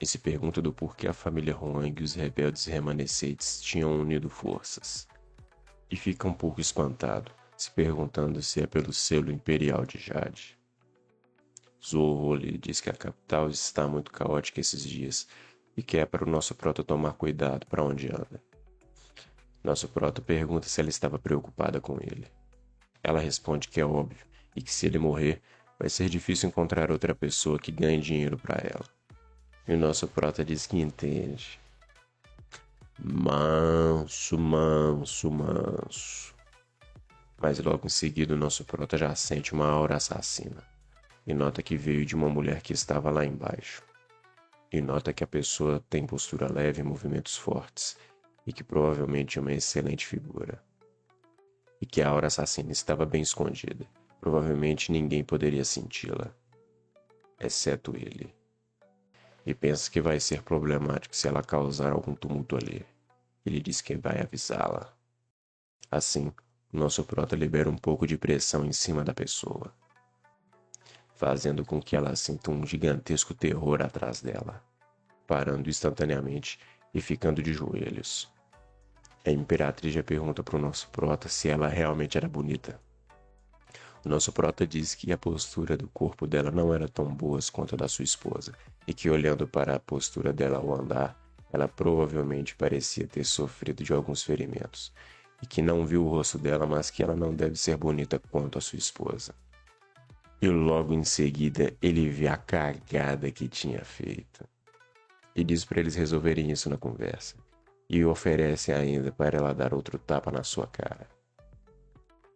e se pergunta do porquê a família Huang e os rebeldes remanescentes tinham unido forças. E fica um pouco espantado, se perguntando se é pelo selo imperial de Jade. Zorro lhe diz que a capital está muito caótica esses dias e que é para o nosso prota tomar cuidado para onde anda. Nosso prota pergunta se ela estava preocupada com ele. Ela responde que é óbvio e que se ele morrer, vai ser difícil encontrar outra pessoa que ganhe dinheiro para ela. E o nosso prota diz que entende. Manso, manso, manso. Mas logo em seguida o nosso prota já sente uma aura assassina. E nota que veio de uma mulher que estava lá embaixo. E nota que a pessoa tem postura leve e movimentos fortes. E que provavelmente é uma excelente figura. E que a aura assassina estava bem escondida. Provavelmente ninguém poderia senti-la. Exceto ele. E pensa que vai ser problemático se ela causar algum tumulto ali. Ele diz que vai avisá-la. Assim, nosso prota libera um pouco de pressão em cima da pessoa, fazendo com que ela sinta um gigantesco terror atrás dela, parando instantaneamente e ficando de joelhos. A imperatriz já pergunta para o nosso prota se ela realmente era bonita. O nosso prota diz que a postura do corpo dela não era tão boa quanto a da sua esposa, e que olhando para a postura dela ao andar, ela provavelmente parecia ter sofrido de alguns ferimentos, e que não viu o rosto dela, mas que ela não deve ser bonita quanto a sua esposa. E logo em seguida ele vê a cagada que tinha feito. E diz para eles resolverem isso na conversa, e oferece ainda para ela dar outro tapa na sua cara.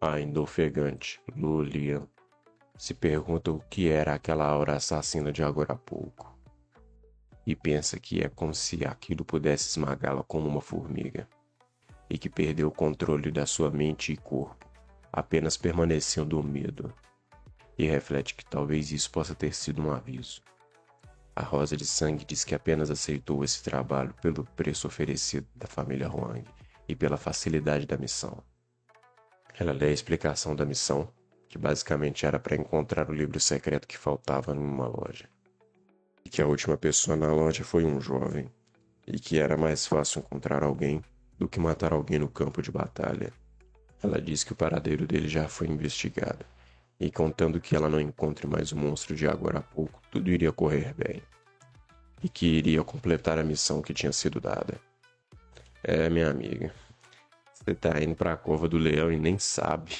Ainda ofegante, Lulian se pergunta o que era aquela aura assassina de agora há pouco. E pensa que é como se aquilo pudesse esmagá-la como uma formiga. E que perdeu o controle da sua mente e corpo, apenas permanecendo o medo. E reflete que talvez isso possa ter sido um aviso. A Rosa de Sangue diz que apenas aceitou esse trabalho pelo preço oferecido da família Huang e pela facilidade da missão. Ela lê a explicação da missão, que basicamente era para encontrar o livro secreto que faltava numa loja. E que a última pessoa na loja foi um jovem, e que era mais fácil encontrar alguém do que matar alguém no campo de batalha. Ela diz que o paradeiro dele já foi investigado, e contando que ela não encontre mais o monstro de agora há pouco, tudo iria correr bem. E que iria completar a missão que tinha sido dada. É, minha amiga, você tá indo para a cova do leão e nem sabe.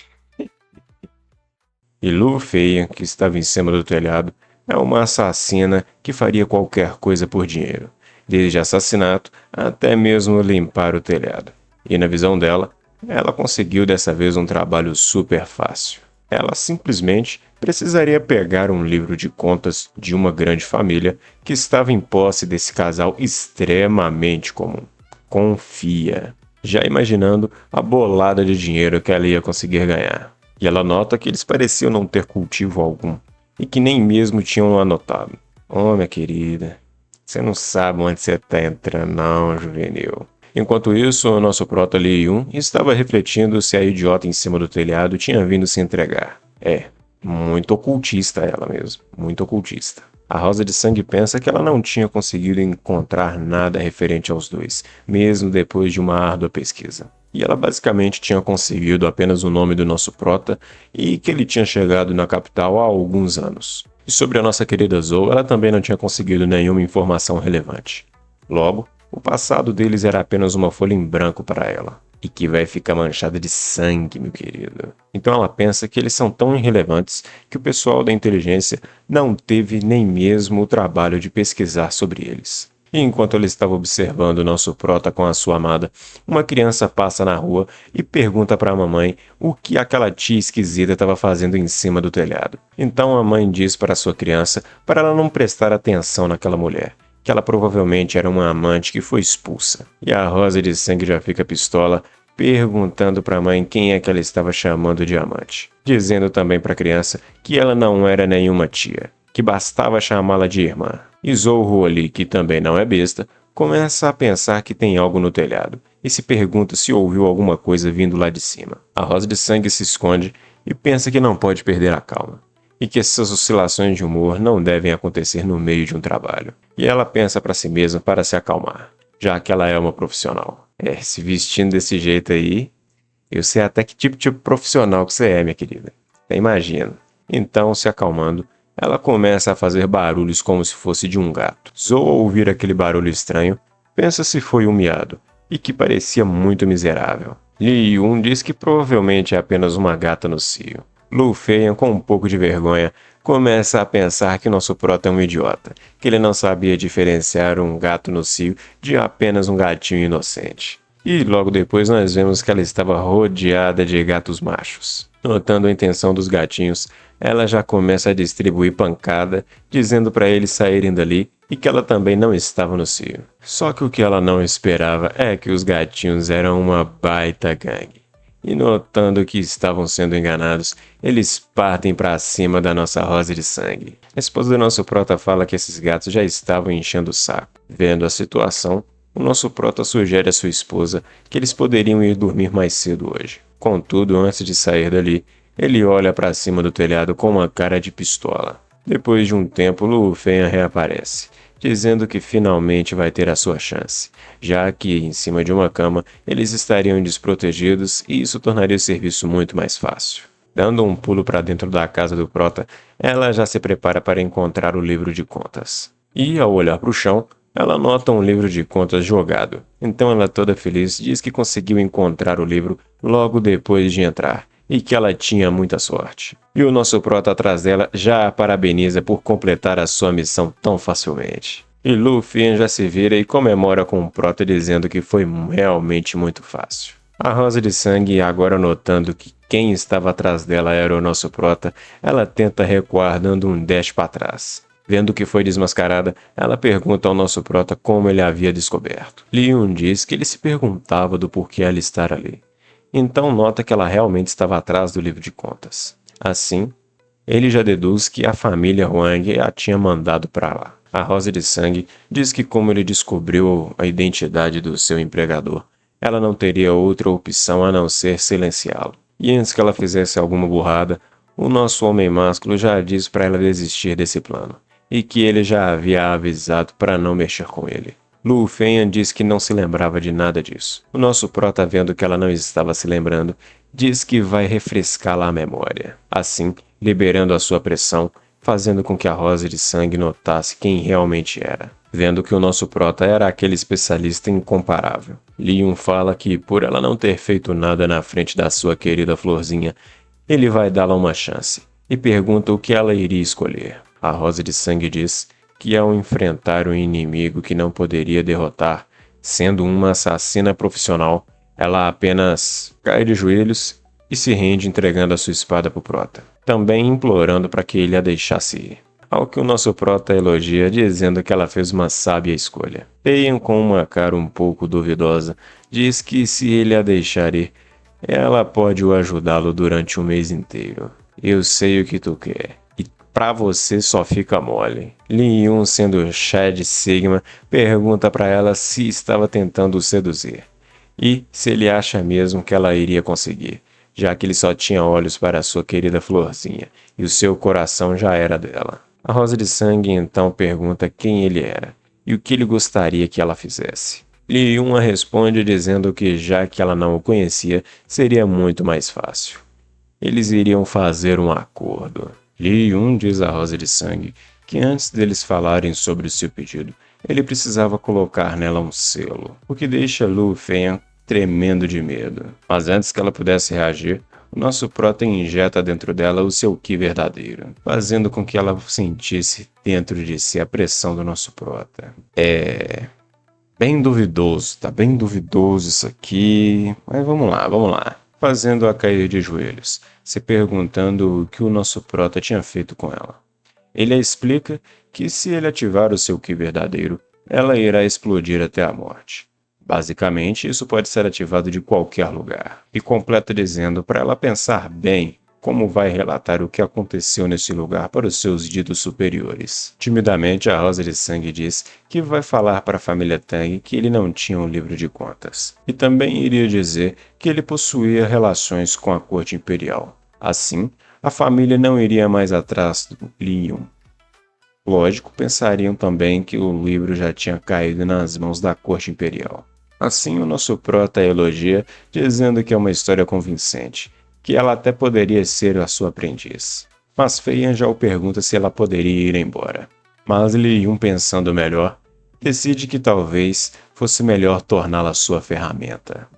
E Lu Feia, que estava em cima do telhado, é uma assassina que faria qualquer coisa por dinheiro, desde assassinato até mesmo limpar o telhado. E na visão dela, Ela conseguiu dessa vez um trabalho super fácil. Ela simplesmente precisaria pegar um livro de contas de uma grande família que estava em posse desse casal extremamente comum. Confia. Já imaginando a bolada de dinheiro que ela ia conseguir ganhar. E ela nota que eles pareciam não ter cultivo algum e que nem mesmo tinham anotado. Oh, minha querida, você não sabe onde você está entrando, não, juvenil. Enquanto isso, o nosso prota Lee Yun estava refletindo se a idiota em cima do telhado tinha vindo se entregar. Muito ocultista ela mesmo, muito ocultista. A Rosa de Sangue pensa que ela não tinha conseguido encontrar nada referente aos dois, mesmo depois de uma árdua pesquisa. E ela basicamente tinha conseguido apenas o nome do nosso prota e que ele tinha chegado na capital há alguns anos. E sobre a nossa querida Zoe, ela também não tinha conseguido nenhuma informação relevante. Logo, o passado deles era apenas uma folha em branco para ela, e que vai ficar manchada de sangue, meu querido. Então ela pensa que eles são tão irrelevantes que o pessoal da inteligência não teve nem mesmo o trabalho de pesquisar sobre eles. E enquanto ela estava observando nosso prota com a sua amada, uma criança passa na rua e pergunta para a mamãe o que aquela tia esquisita estava fazendo em cima do telhado. Então a mãe diz para sua criança para ela não prestar atenção naquela mulher, que ela provavelmente era uma amante que foi expulsa. E a Rosa de Sangue já fica pistola, perguntando para a mãe quem é que ela estava chamando de amante, dizendo também para a criança que ela não era nenhuma tia, que bastava chamá-la de irmã. E Zorro ali, que também não é besta, começa a pensar que tem algo no telhado e se pergunta se ouviu alguma coisa vindo lá de cima. A Rosa de Sangue se esconde e pensa que não pode perder a calma e que essas oscilações de humor não devem acontecer no meio de um trabalho. E ela pensa para si mesma para se acalmar, já que ela é uma profissional. Se vestindo desse jeito aí, eu sei até que tipo de profissional que você é, minha querida. Até imagino. Então, se acalmando, ela começa a fazer barulhos como se fosse de um gato. Zou, ao ouvir aquele barulho estranho, pensa se foi um miado, e que parecia muito miserável. Li Yun diz que provavelmente é apenas uma gata no cio. Lu Feian, com um pouco de vergonha, começa a pensar que nosso prota é um idiota, que ele não sabia diferenciar um gato no cio de apenas um gatinho inocente. E logo depois nós vemos que ela estava rodeada de gatos machos. Notando a intenção dos gatinhos, ela já começa a distribuir pancada, dizendo para eles saírem dali e que ela também não estava no cio. Só que o que ela não esperava é que os gatinhos eram uma baita gangue. E notando que estavam sendo enganados, eles partem para cima da nossa Rosa de Sangue. A esposa do nosso prota fala que esses gatos já estavam enchendo o saco. Vendo a situação, o nosso prota sugere à sua esposa que eles poderiam ir dormir mais cedo hoje. Contudo, antes de sair dali, ele olha para cima do telhado com uma cara de pistola. Depois de um tempo, Lu Feian reaparece, dizendo que finalmente vai ter a sua chance, já que, em cima de uma cama, eles estariam desprotegidos e isso tornaria o serviço muito mais fácil. Dando um pulo para dentro da casa do prota, ela já se prepara para encontrar o livro de contas. E, ao olhar para o chão, ela nota um livro de contas jogado. Então ela, toda feliz, diz que conseguiu encontrar o livro logo depois de entrar e que ela tinha muita sorte. E o nosso prota atrás dela já a parabeniza por completar a sua missão tão facilmente. E Luffy já se vira e comemora com o prota dizendo que foi realmente muito fácil. A Rosa de Sangue, agora notando que quem estava atrás dela era o nosso prota, ela tenta recuar dando um dash para trás. Vendo que foi desmascarada, ela pergunta ao nosso prota como ele a havia descoberto. Leon diz que ele se perguntava do porquê ela estar ali. Então nota que ela realmente estava atrás do livro de contas. Assim, ele já deduz que a família Huang a tinha mandado para lá. A Rosa de Sangue diz que como ele descobriu a identidade do seu empregador, ela não teria outra opção a não ser silenciá-lo. E antes que ela fizesse alguma burrada, o nosso homem másculo já diz para ela desistir desse plano, e que ele já havia avisado para não mexer com ele. Lu Feian diz que não se lembrava de nada disso. O nosso prota, vendo que ela não estava se lembrando, diz que vai refrescá-la a memória. Assim, liberando a sua pressão, fazendo com que a Rosa de Sangue notasse quem realmente era. Vendo que o nosso prota era aquele especialista incomparável. Leon fala que, por ela não ter feito nada na frente da sua querida florzinha, ele vai dá-la uma chance, e pergunta o que ela iria escolher. A Rosa de Sangue diz que ao enfrentar um inimigo que não poderia derrotar, sendo uma assassina profissional, Ela apenas cai de joelhos e se rende entregando a sua espada pro prota, também implorando para que ele a deixasse ir. Ao que o nosso prota elogia, dizendo que ela fez uma sábia escolha. Peian, com uma cara um pouco duvidosa, diz que se ele a deixar ir, ela pode o ajudá-lo durante um mês inteiro. Eu sei o que tu quer. E pra você só fica mole. Lin Yun, sendo Chad Sigma, pergunta para ela se estava tentando o seduzir. E se ele acha mesmo que ela iria conseguir, já que ele só tinha olhos para sua querida florzinha, e o seu coração já era dela. A Rosa de Sangue então pergunta quem ele era, e o que ele gostaria que ela fizesse. Li Yun a responde dizendo que já que ela não o conhecia, seria muito mais fácil. Eles iriam fazer um acordo. Li Yun diz a Rosa de Sangue que antes deles falarem sobre o seu pedido, ele precisava colocar nela um selo, o que deixa Lu Feng tremendo de medo. Mas antes que ela pudesse reagir, o nosso prota injeta dentro dela o seu Ki verdadeiro, fazendo com que ela sentisse dentro de si a pressão do nosso prota. Bem duvidoso, tá bem duvidoso isso aqui, mas vamos lá. Fazendo-a cair de joelhos, se perguntando o que o nosso prota tinha feito com ela. Ele a explica que se ele ativar o seu Ki verdadeiro, ela irá explodir até a morte. Basicamente, isso pode ser ativado de qualquer lugar. E completa dizendo para ela pensar bem como vai relatar o que aconteceu nesse lugar para os seus ditos superiores. Timidamente, a Rosa de Sangue diz que vai falar para a família Tang que ele não tinha um livro de contas. E também iria dizer que ele possuía relações com a corte imperial. Assim, a família não iria mais atrás do Lin Yun. Lógico, pensariam também que o livro já tinha caído nas mãos da corte imperial. Assim, o nosso prota elogia, dizendo que é uma história convincente, que ela até poderia ser a sua aprendiz. Mas Feian já o pergunta se ela poderia ir embora. Mas Li Yun, pensando melhor, decide que talvez fosse melhor torná-la sua ferramenta,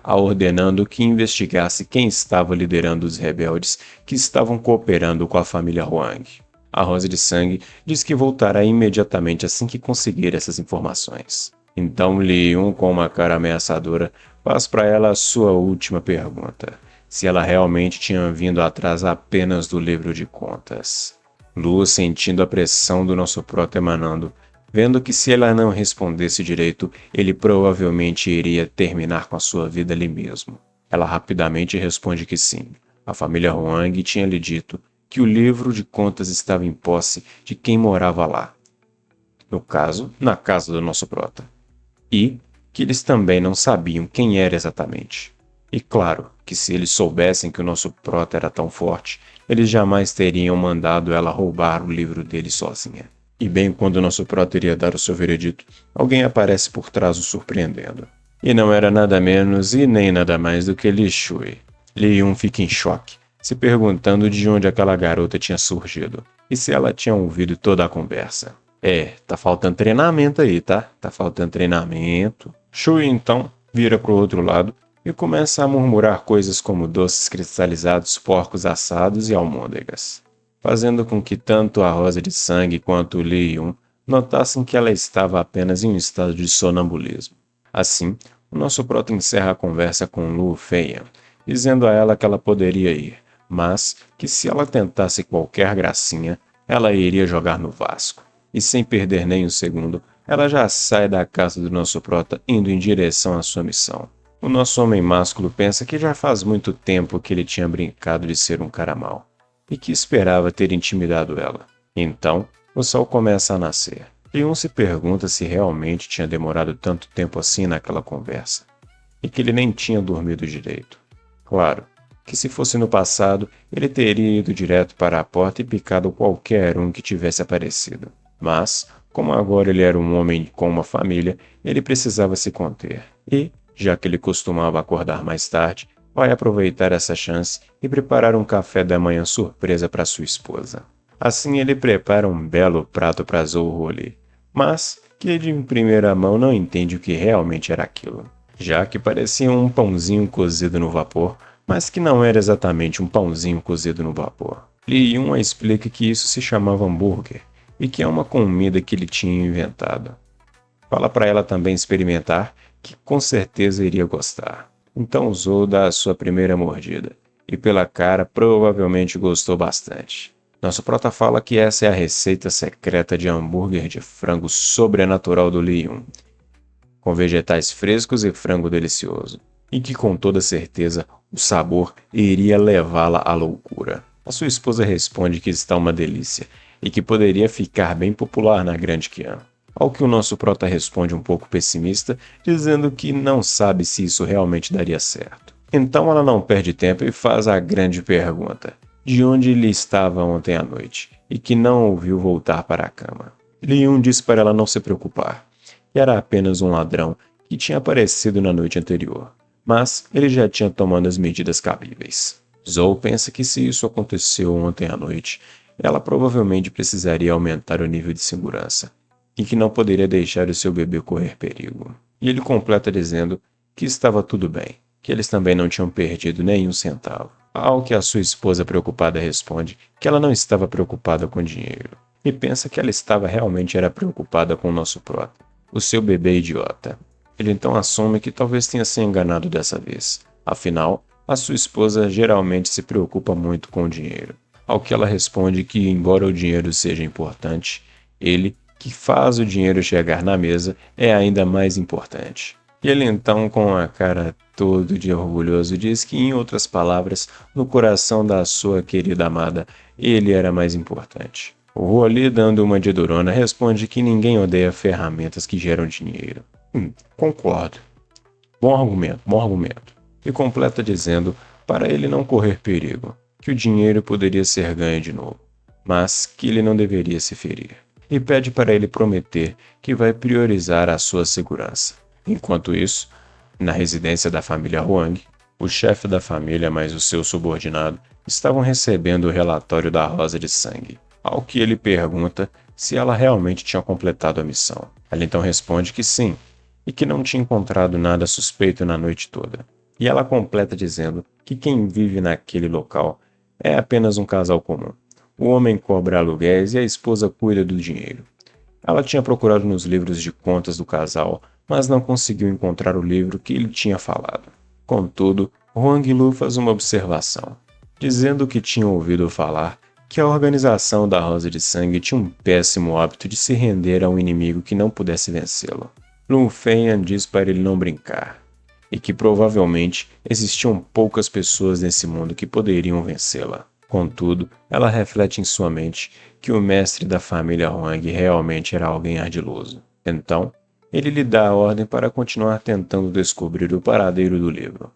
a ordenando que investigasse quem estava liderando os rebeldes que estavam cooperando com a família Huang. A Rosa de Sangue diz que voltará imediatamente assim que conseguir essas informações. Então Li Yun, com uma cara ameaçadora, faz para ela a sua última pergunta, se ela realmente tinha vindo atrás apenas do livro de contas. Lu, sentindo a pressão do nosso prota emanando, vendo que se ela não respondesse direito, ele provavelmente iria terminar com a sua vida ali mesmo. Ela rapidamente responde que sim. A família Huang tinha lhe dito que o livro de contas estava em posse de quem morava lá. No caso, na casa do nosso prota. E que eles também não sabiam quem era exatamente. E claro, que se eles soubessem que o nosso prota era tão forte, eles jamais teriam mandado ela roubar o livro dele sozinha. E bem quando o nosso prota iria dar o seu veredito, alguém aparece por trás o surpreendendo. E não era nada menos e nem nada mais do que Li Shui. Li Yun fica em choque, se perguntando de onde aquela garota tinha surgido, e se ela tinha ouvido toda a conversa. Tá faltando treinamento aí, tá? Tá faltando treinamento. Shui então vira pro outro lado e começa a murmurar coisas como doces cristalizados, porcos assados e almôndegas, fazendo com que tanto a Rosa de Sangue quanto Li Yun notassem que ela estava apenas em um estado de sonambulismo. Assim, o nosso prota encerra a conversa com Lu Feian, dizendo a ela que ela poderia ir, mas que se ela tentasse qualquer gracinha, ela iria jogar no Vasco. E sem perder nem um segundo, ela já sai da casa do nosso prota indo em direção à sua missão. O nosso homem másculo pensa que já faz muito tempo que ele tinha brincado de ser um cara mau, e que esperava ter intimidado ela. Então, o sol começa a nascer. Leon se pergunta se realmente tinha demorado tanto tempo assim naquela conversa, e que ele nem tinha dormido direito. Claro, que se fosse no passado, ele teria ido direto para a porta e picado qualquer um que tivesse aparecido. Mas, como agora ele era um homem com uma família, ele precisava se conter. E, já que ele costumava acordar mais tarde, vai aproveitar essa chance e preparar um café da manhã surpresa para sua esposa. Assim ele prepara um belo prato para Zhou Li, mas que de primeira mão não entende o que realmente era aquilo, já que parecia um pãozinho cozido no vapor, mas que não era exatamente um pãozinho cozido no vapor. Li Yun explica que isso se chamava hambúrguer, e que é uma comida que ele tinha inventado. Fala para ela também experimentar, que com certeza iria gostar. Então usou da sua primeira mordida, e pela cara provavelmente gostou bastante. Nosso prota fala que essa é a receita secreta de hambúrguer de frango sobrenatural do Lee-Yun, com vegetais frescos e frango delicioso, e que com toda certeza o sabor iria levá-la à loucura. A sua esposa responde que está uma delícia e que poderia ficar bem popular na Grande Qian. Ao que o nosso prota responde um pouco pessimista, dizendo que não sabe se isso realmente daria certo. Então ela não perde tempo e faz a grande pergunta: de onde ele estava ontem à noite, e que não o viu voltar para a cama. Li-Yun diz para ela não se preocupar, que era apenas um ladrão que tinha aparecido na noite anterior, mas ele já tinha tomado as medidas cabíveis. Zhou pensa que se isso aconteceu ontem à noite, ela provavelmente precisaria aumentar o nível de segurança, e que não poderia deixar o seu bebê correr perigo. E ele completa dizendo que estava tudo bem, que eles também não tinham perdido nenhum centavo. Ao que a sua esposa preocupada responde que ela não estava preocupada com dinheiro, e pensa que ela estava realmente preocupada com o nosso prota, o seu bebê idiota. Ele então assume que talvez tenha se enganado dessa vez. Afinal, a sua esposa geralmente se preocupa muito com o dinheiro. Ao que ela responde que, embora o dinheiro seja importante, ele, que faz o dinheiro chegar na mesa, é ainda mais importante. E ele então, com a cara todo de orgulhoso, diz que, em outras palavras, no coração da sua querida amada, ele era mais importante. O Huoli, dando uma de durona, responde que ninguém odeia ferramentas que geram dinheiro. Concordo. Bom argumento, bom argumento. E completa dizendo para ele não correr perigo, que o dinheiro poderia ser ganho de novo, mas que ele não deveria se ferir. E pede para ele prometer que vai priorizar a sua segurança. Enquanto isso, na residência da família Huang, o chefe da família mais o seu subordinado estavam recebendo o relatório da Rosa de Sangue, ao que ele pergunta se ela realmente tinha completado a missão. Ela então responde que sim, e que não tinha encontrado nada suspeito na noite toda. E ela completa dizendo que quem vive naquele local é apenas um casal comum. O homem cobra aluguéis e a esposa cuida do dinheiro. Ela tinha procurado nos livros de contas do casal, mas não conseguiu encontrar o livro que ele tinha falado. Contudo, Huang Lu faz uma observação, dizendo que tinha ouvido falar que a organização da Rosa de Sangue tinha um péssimo hábito de se render a um inimigo que não pudesse vencê-lo. Lu Feiyan diz para ele não brincar, e que provavelmente existiam poucas pessoas nesse mundo que poderiam vencê-la. Contudo, ela reflete em sua mente que o mestre da família Huang realmente era alguém ardiloso. Então, ele lhe dá a ordem para continuar tentando descobrir o paradeiro do livro.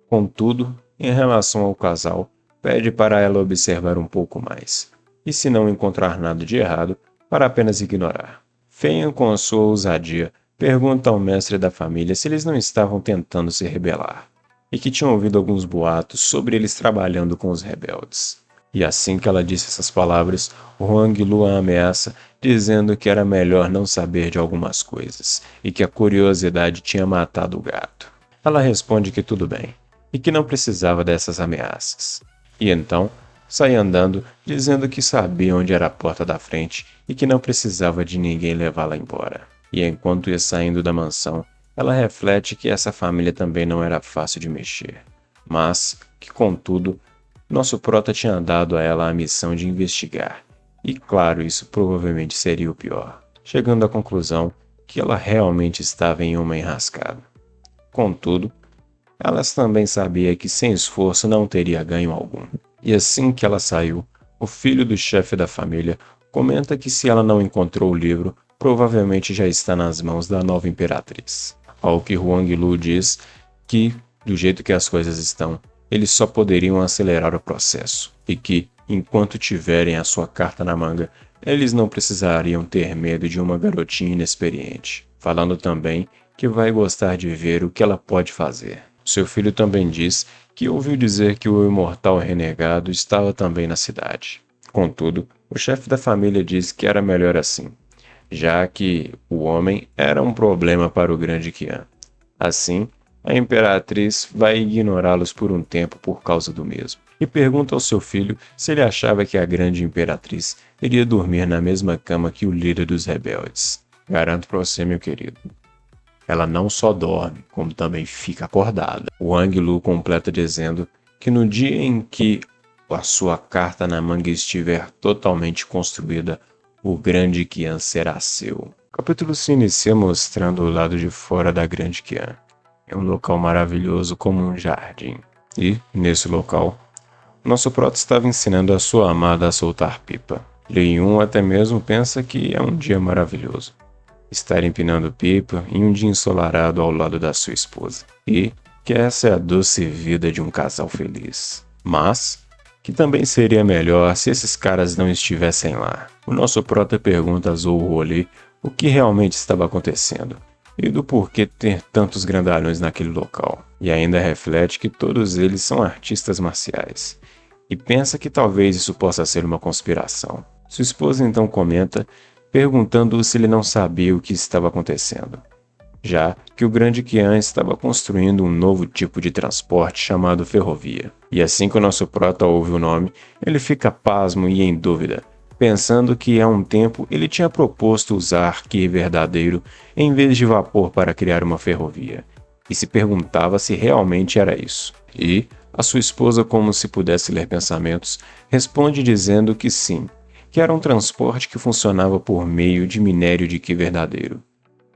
Contudo, em relação ao casal, pede para ela observar um pouco mais, e se não encontrar nada de errado, para apenas ignorar. Feiyan, com a sua ousadia, pergunta ao mestre da família se eles não estavam tentando se rebelar, e que tinham ouvido alguns boatos sobre eles trabalhando com os rebeldes. E assim que ela disse essas palavras, Huang Lu a ameaça, dizendo que era melhor não saber de algumas coisas, e que a curiosidade tinha matado o gato. Ela responde que tudo bem, e que não precisava dessas ameaças. E então, sai andando, dizendo que sabia onde era a porta da frente e que não precisava de ninguém levá-la embora. E enquanto ia saindo da mansão, ela reflete que essa família também não era fácil de mexer, mas que, contudo, nosso prota tinha dado a ela a missão de investigar, e claro, isso provavelmente seria o pior, chegando à conclusão que ela realmente estava em uma enrascada. Contudo, ela também sabia que sem esforço não teria ganho algum. E assim que ela saiu, o filho do chefe da família comenta que se ela não encontrou o livro, provavelmente já está nas mãos da nova imperatriz. Ao que Huang Lu diz que, do jeito que as coisas estão, eles só poderiam acelerar o processo, e que, enquanto tiverem a sua carta na manga, eles não precisariam ter medo de uma garotinha inexperiente, falando também que vai gostar de ver o que ela pode fazer. Seu filho também diz que ouviu dizer que o imortal renegado estava também na cidade. Contudo, o chefe da família diz que era melhor assim, já que o homem era um problema para o grande Qian. Assim, a imperatriz vai ignorá-los por um tempo por causa do mesmo, e pergunta ao seu filho se ele achava que a grande imperatriz iria dormir na mesma cama que o líder dos rebeldes. Garanto para você, meu querido, ela não só dorme, como também fica acordada. O Wang Lu completa dizendo que no dia em que a sua carta na manga estiver totalmente construída, o grande Qian será seu. O capítulo se inicia mostrando o lado de fora da grande Qian. É um local maravilhoso como um jardim. E, nesse local, nosso prota estava ensinando a sua amada a soltar pipa. Li Yun até mesmo pensa que é um dia maravilhoso. Estar empinando pipa em um dia ensolarado ao lado da sua esposa. E que essa é a doce vida de um casal feliz. Mas que também seria melhor se esses caras não estivessem lá. O nosso prota pergunta a Zhou ali o que realmente estava acontecendo e do porquê ter tantos grandalhões naquele local. E ainda reflete que todos eles são artistas marciais. E pensa que talvez isso possa ser uma conspiração. Sua esposa então comenta, perguntando se ele não sabia o que estava acontecendo, já que o grande Qian estava construindo um novo tipo de transporte chamado ferrovia. E assim que o nosso prota ouve o nome, ele fica pasmo e em dúvida, pensando que há um tempo ele tinha proposto usar qi verdadeiro em vez de vapor para criar uma ferrovia, e se perguntava se realmente era isso. E a sua esposa, como se pudesse ler pensamentos, responde dizendo que sim, que era um transporte que funcionava por meio de minério de qi verdadeiro.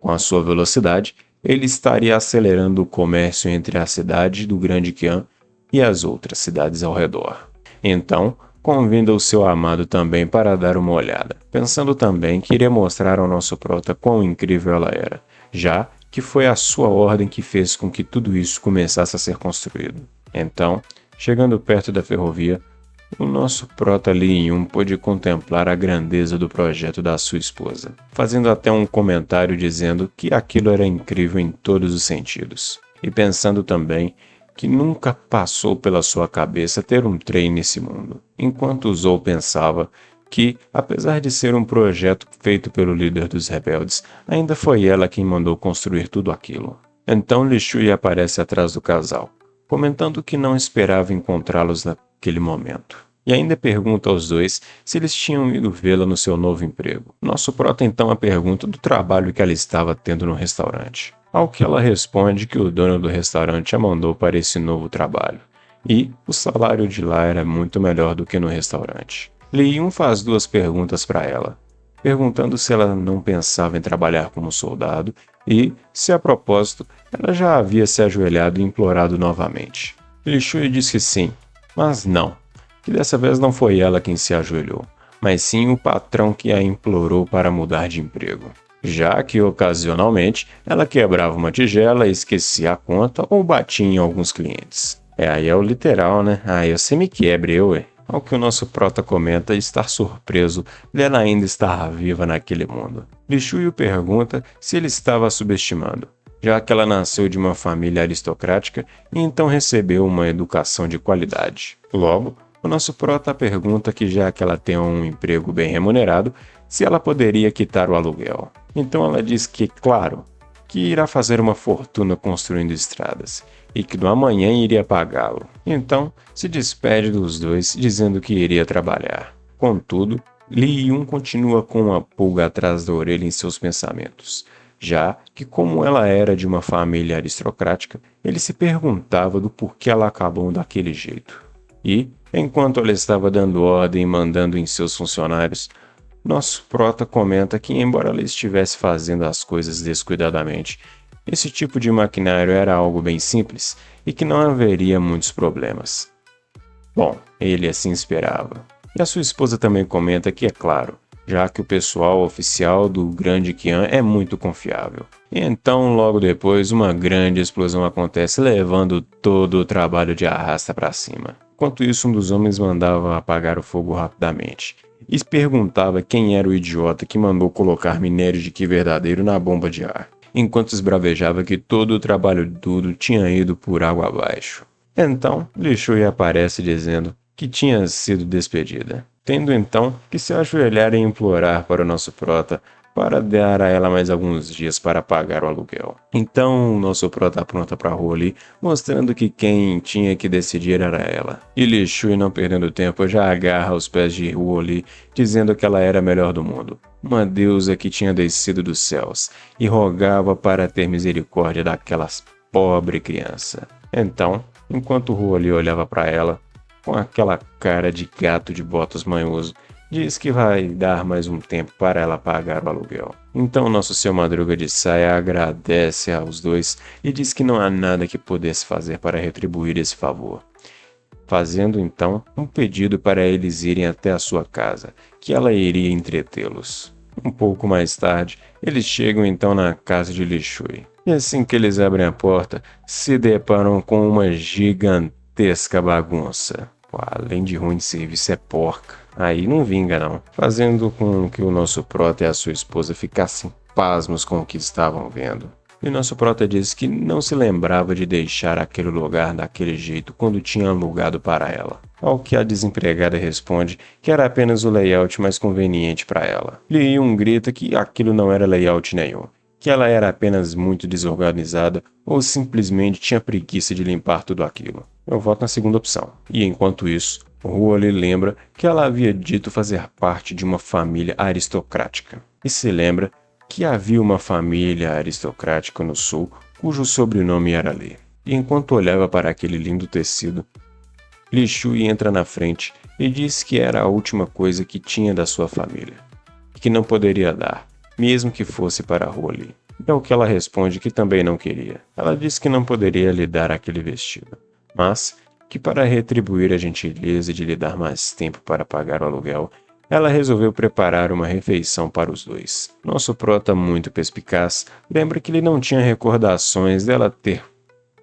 Com a sua velocidade, ele estaria acelerando o comércio entre a cidade do Grande Qian e as outras cidades ao redor. Então, convida o seu amado também para dar uma olhada, pensando também que iria mostrar ao nosso prota quão incrível ela era, já que foi a sua ordem que fez com que tudo isso começasse a ser construído. Então, chegando perto da ferrovia, o nosso prota Li Yun pôde contemplar a grandeza do projeto da sua esposa, fazendo até um comentário dizendo que aquilo era incrível em todos os sentidos, e pensando também que nunca passou pela sua cabeça ter um trem nesse mundo, enquanto Zhou pensava que, apesar de ser um projeto feito pelo líder dos rebeldes, ainda foi ela quem mandou construir tudo aquilo. Então Li Shui aparece atrás do casal, comentando que não esperava encontrá-los naquele momento. E ainda pergunta aos dois se eles tinham ido vê-la no seu novo emprego. Nosso prota então a pergunta do trabalho que ela estava tendo no restaurante. Ao que ela responde que o dono do restaurante a mandou para esse novo trabalho. E o salário de lá era muito melhor do que no restaurante. Li Yun faz duas perguntas para ela, perguntando se ela não pensava em trabalhar como soldado e, se a propósito, ela já havia se ajoelhado e implorado novamente. Li Shui diz que sim, mas não, que dessa vez não foi ela quem se ajoelhou, mas sim o patrão que a implorou para mudar de emprego, já que ocasionalmente ela quebrava uma tigela, esquecia a conta ou batia em alguns clientes. Aí é o literal, né? Aí você me quebre, eu. Ao que o nosso prota comenta estar surpreso dela ainda estar viva naquele mundo. Li Shui o pergunta se ele estava a subestimando, já que ela nasceu de uma família aristocrática e então recebeu uma educação de qualidade. Logo, o nosso prota pergunta que já que ela tem um emprego bem remunerado, se ela poderia quitar o aluguel. Então ela diz que, claro, que irá fazer uma fortuna construindo estradas e que no amanhã iria pagá-lo. Então se despede dos dois dizendo que iria trabalhar. Contudo, Li Yun continua com uma pulga atrás da orelha em seus pensamentos, já que como ela era de uma família aristocrática, ele se perguntava do porquê ela acabou daquele jeito. E, enquanto ela estava dando ordem e mandando em seus funcionários, nosso prota comenta que, embora ela estivesse fazendo as coisas descuidadamente, esse tipo de maquinário era algo bem simples e que não haveria muitos problemas. Bom, ele assim esperava. E a sua esposa também comenta que é claro, já que o pessoal oficial do Grande Qian é muito confiável. E então, logo depois, uma grande explosão acontece, levando todo o trabalho de arrasta para cima. Enquanto isso, um dos homens mandava apagar o fogo rapidamente e perguntava quem era o idiota que mandou colocar minério de qi verdadeiro na bomba de ar, enquanto esbravejava que todo o trabalho duro tinha ido por água abaixo. Então, Li Shui aparece dizendo que tinha sido despedida, tendo então que se ajoelhar e implorar para o nosso prota para dar a ela mais alguns dias para pagar o aluguel. Então, nosso pró tá pronta para a rua ali, mostrando que quem tinha que decidir era ela. E Li Shui, não perdendo tempo, já agarra aos pés de Huo Li, dizendo que ela era a melhor do mundo, uma deusa que tinha descido dos céus, e rogava para ter misericórdia daquela pobre criança. Então, enquanto Huo Li olhava para ela, com aquela cara de gato de botas manhoso, diz que vai dar mais um tempo para ela pagar o aluguel. Então nosso seu Madruga de saia agradece aos dois e diz que não há nada que pudesse fazer para retribuir esse favor, fazendo então um pedido para eles irem até a sua casa, que ela iria entretê-los. Um pouco mais tarde, eles chegam então na casa de Li Shui. E assim que eles abrem a porta, se deparam com uma gigantesca bagunça. Pô, além de ruim de serviço, é porca. Aí não vinga não. Fazendo com que o nosso prota e a sua esposa ficassem pasmos com o que estavam vendo. E nosso prota disse que não se lembrava de deixar aquele lugar daquele jeito quando tinha alugado para ela. Ao que a desempregada responde que era apenas o layout mais conveniente para ela. Li Yun grita que aquilo não era layout nenhum, que ela era apenas muito desorganizada ou simplesmente tinha preguiça de limpar tudo aquilo. Eu voto na segunda opção. E enquanto isso, Huo Li lembra que ela havia dito fazer parte de uma família aristocrática. E se lembra que havia uma família aristocrática no sul cujo sobrenome era Li. E enquanto olhava para aquele lindo tecido, Li Shui entra na frente e diz que era a última coisa que tinha da sua família, que não poderia dar, mesmo que fosse para Huo Li. É o que ela responde que também não queria. Ela disse que não poderia lhe dar aquele vestido, mas que para retribuir a gentileza de lhe dar mais tempo para pagar o aluguel, ela resolveu preparar uma refeição para os dois. Nosso prota, muito perspicaz, lembra que ele não tinha recordações dela ter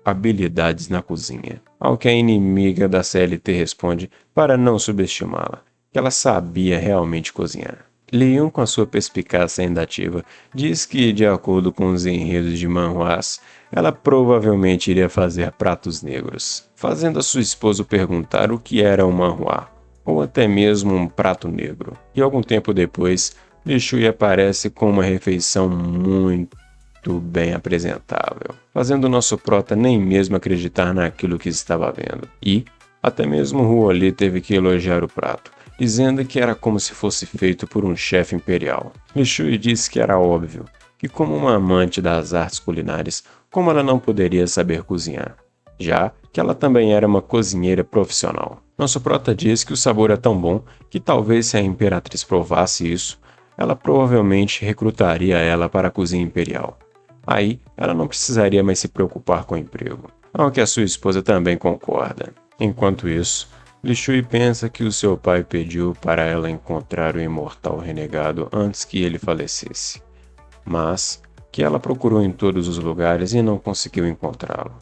habilidades na cozinha, ao que a inimiga da CLT responde para não subestimá-la, que ela sabia realmente cozinhar. Li Yun, com a sua perspicácia ainda ativa, diz que, de acordo com os enredos de manhwas, ela provavelmente iria fazer pratos negros, fazendo a sua esposa perguntar o que era um manhwa, ou até mesmo um prato negro. E algum tempo depois, Li Shui aparece com uma refeição muito bem apresentável, fazendo o nosso prota nem mesmo acreditar naquilo que estava vendo. E até mesmo Huo Li teve que elogiar o prato, dizendo que era como se fosse feito por um chefe imperial. Li Shui disse que era óbvio que, como uma amante das artes culinárias, como ela não poderia saber cozinhar, já que ela também era uma cozinheira profissional. Nosso prota diz que o sabor é tão bom que talvez se a imperatriz provasse isso, ela provavelmente recrutaria ela para a cozinha imperial. Aí, ela não precisaria mais se preocupar com o emprego, ao que a sua esposa também concorda. Enquanto isso, Li Shui pensa que o seu pai pediu para ela encontrar o imortal renegado antes que ele falecesse, mas que ela procurou em todos os lugares e não conseguiu encontrá-lo.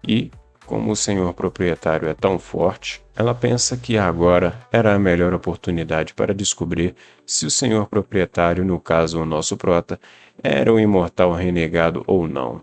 E, como o senhor proprietário é tão forte, ela pensa que agora era a melhor oportunidade para descobrir se o senhor proprietário, no caso o nosso prota, era o imortal renegado ou não.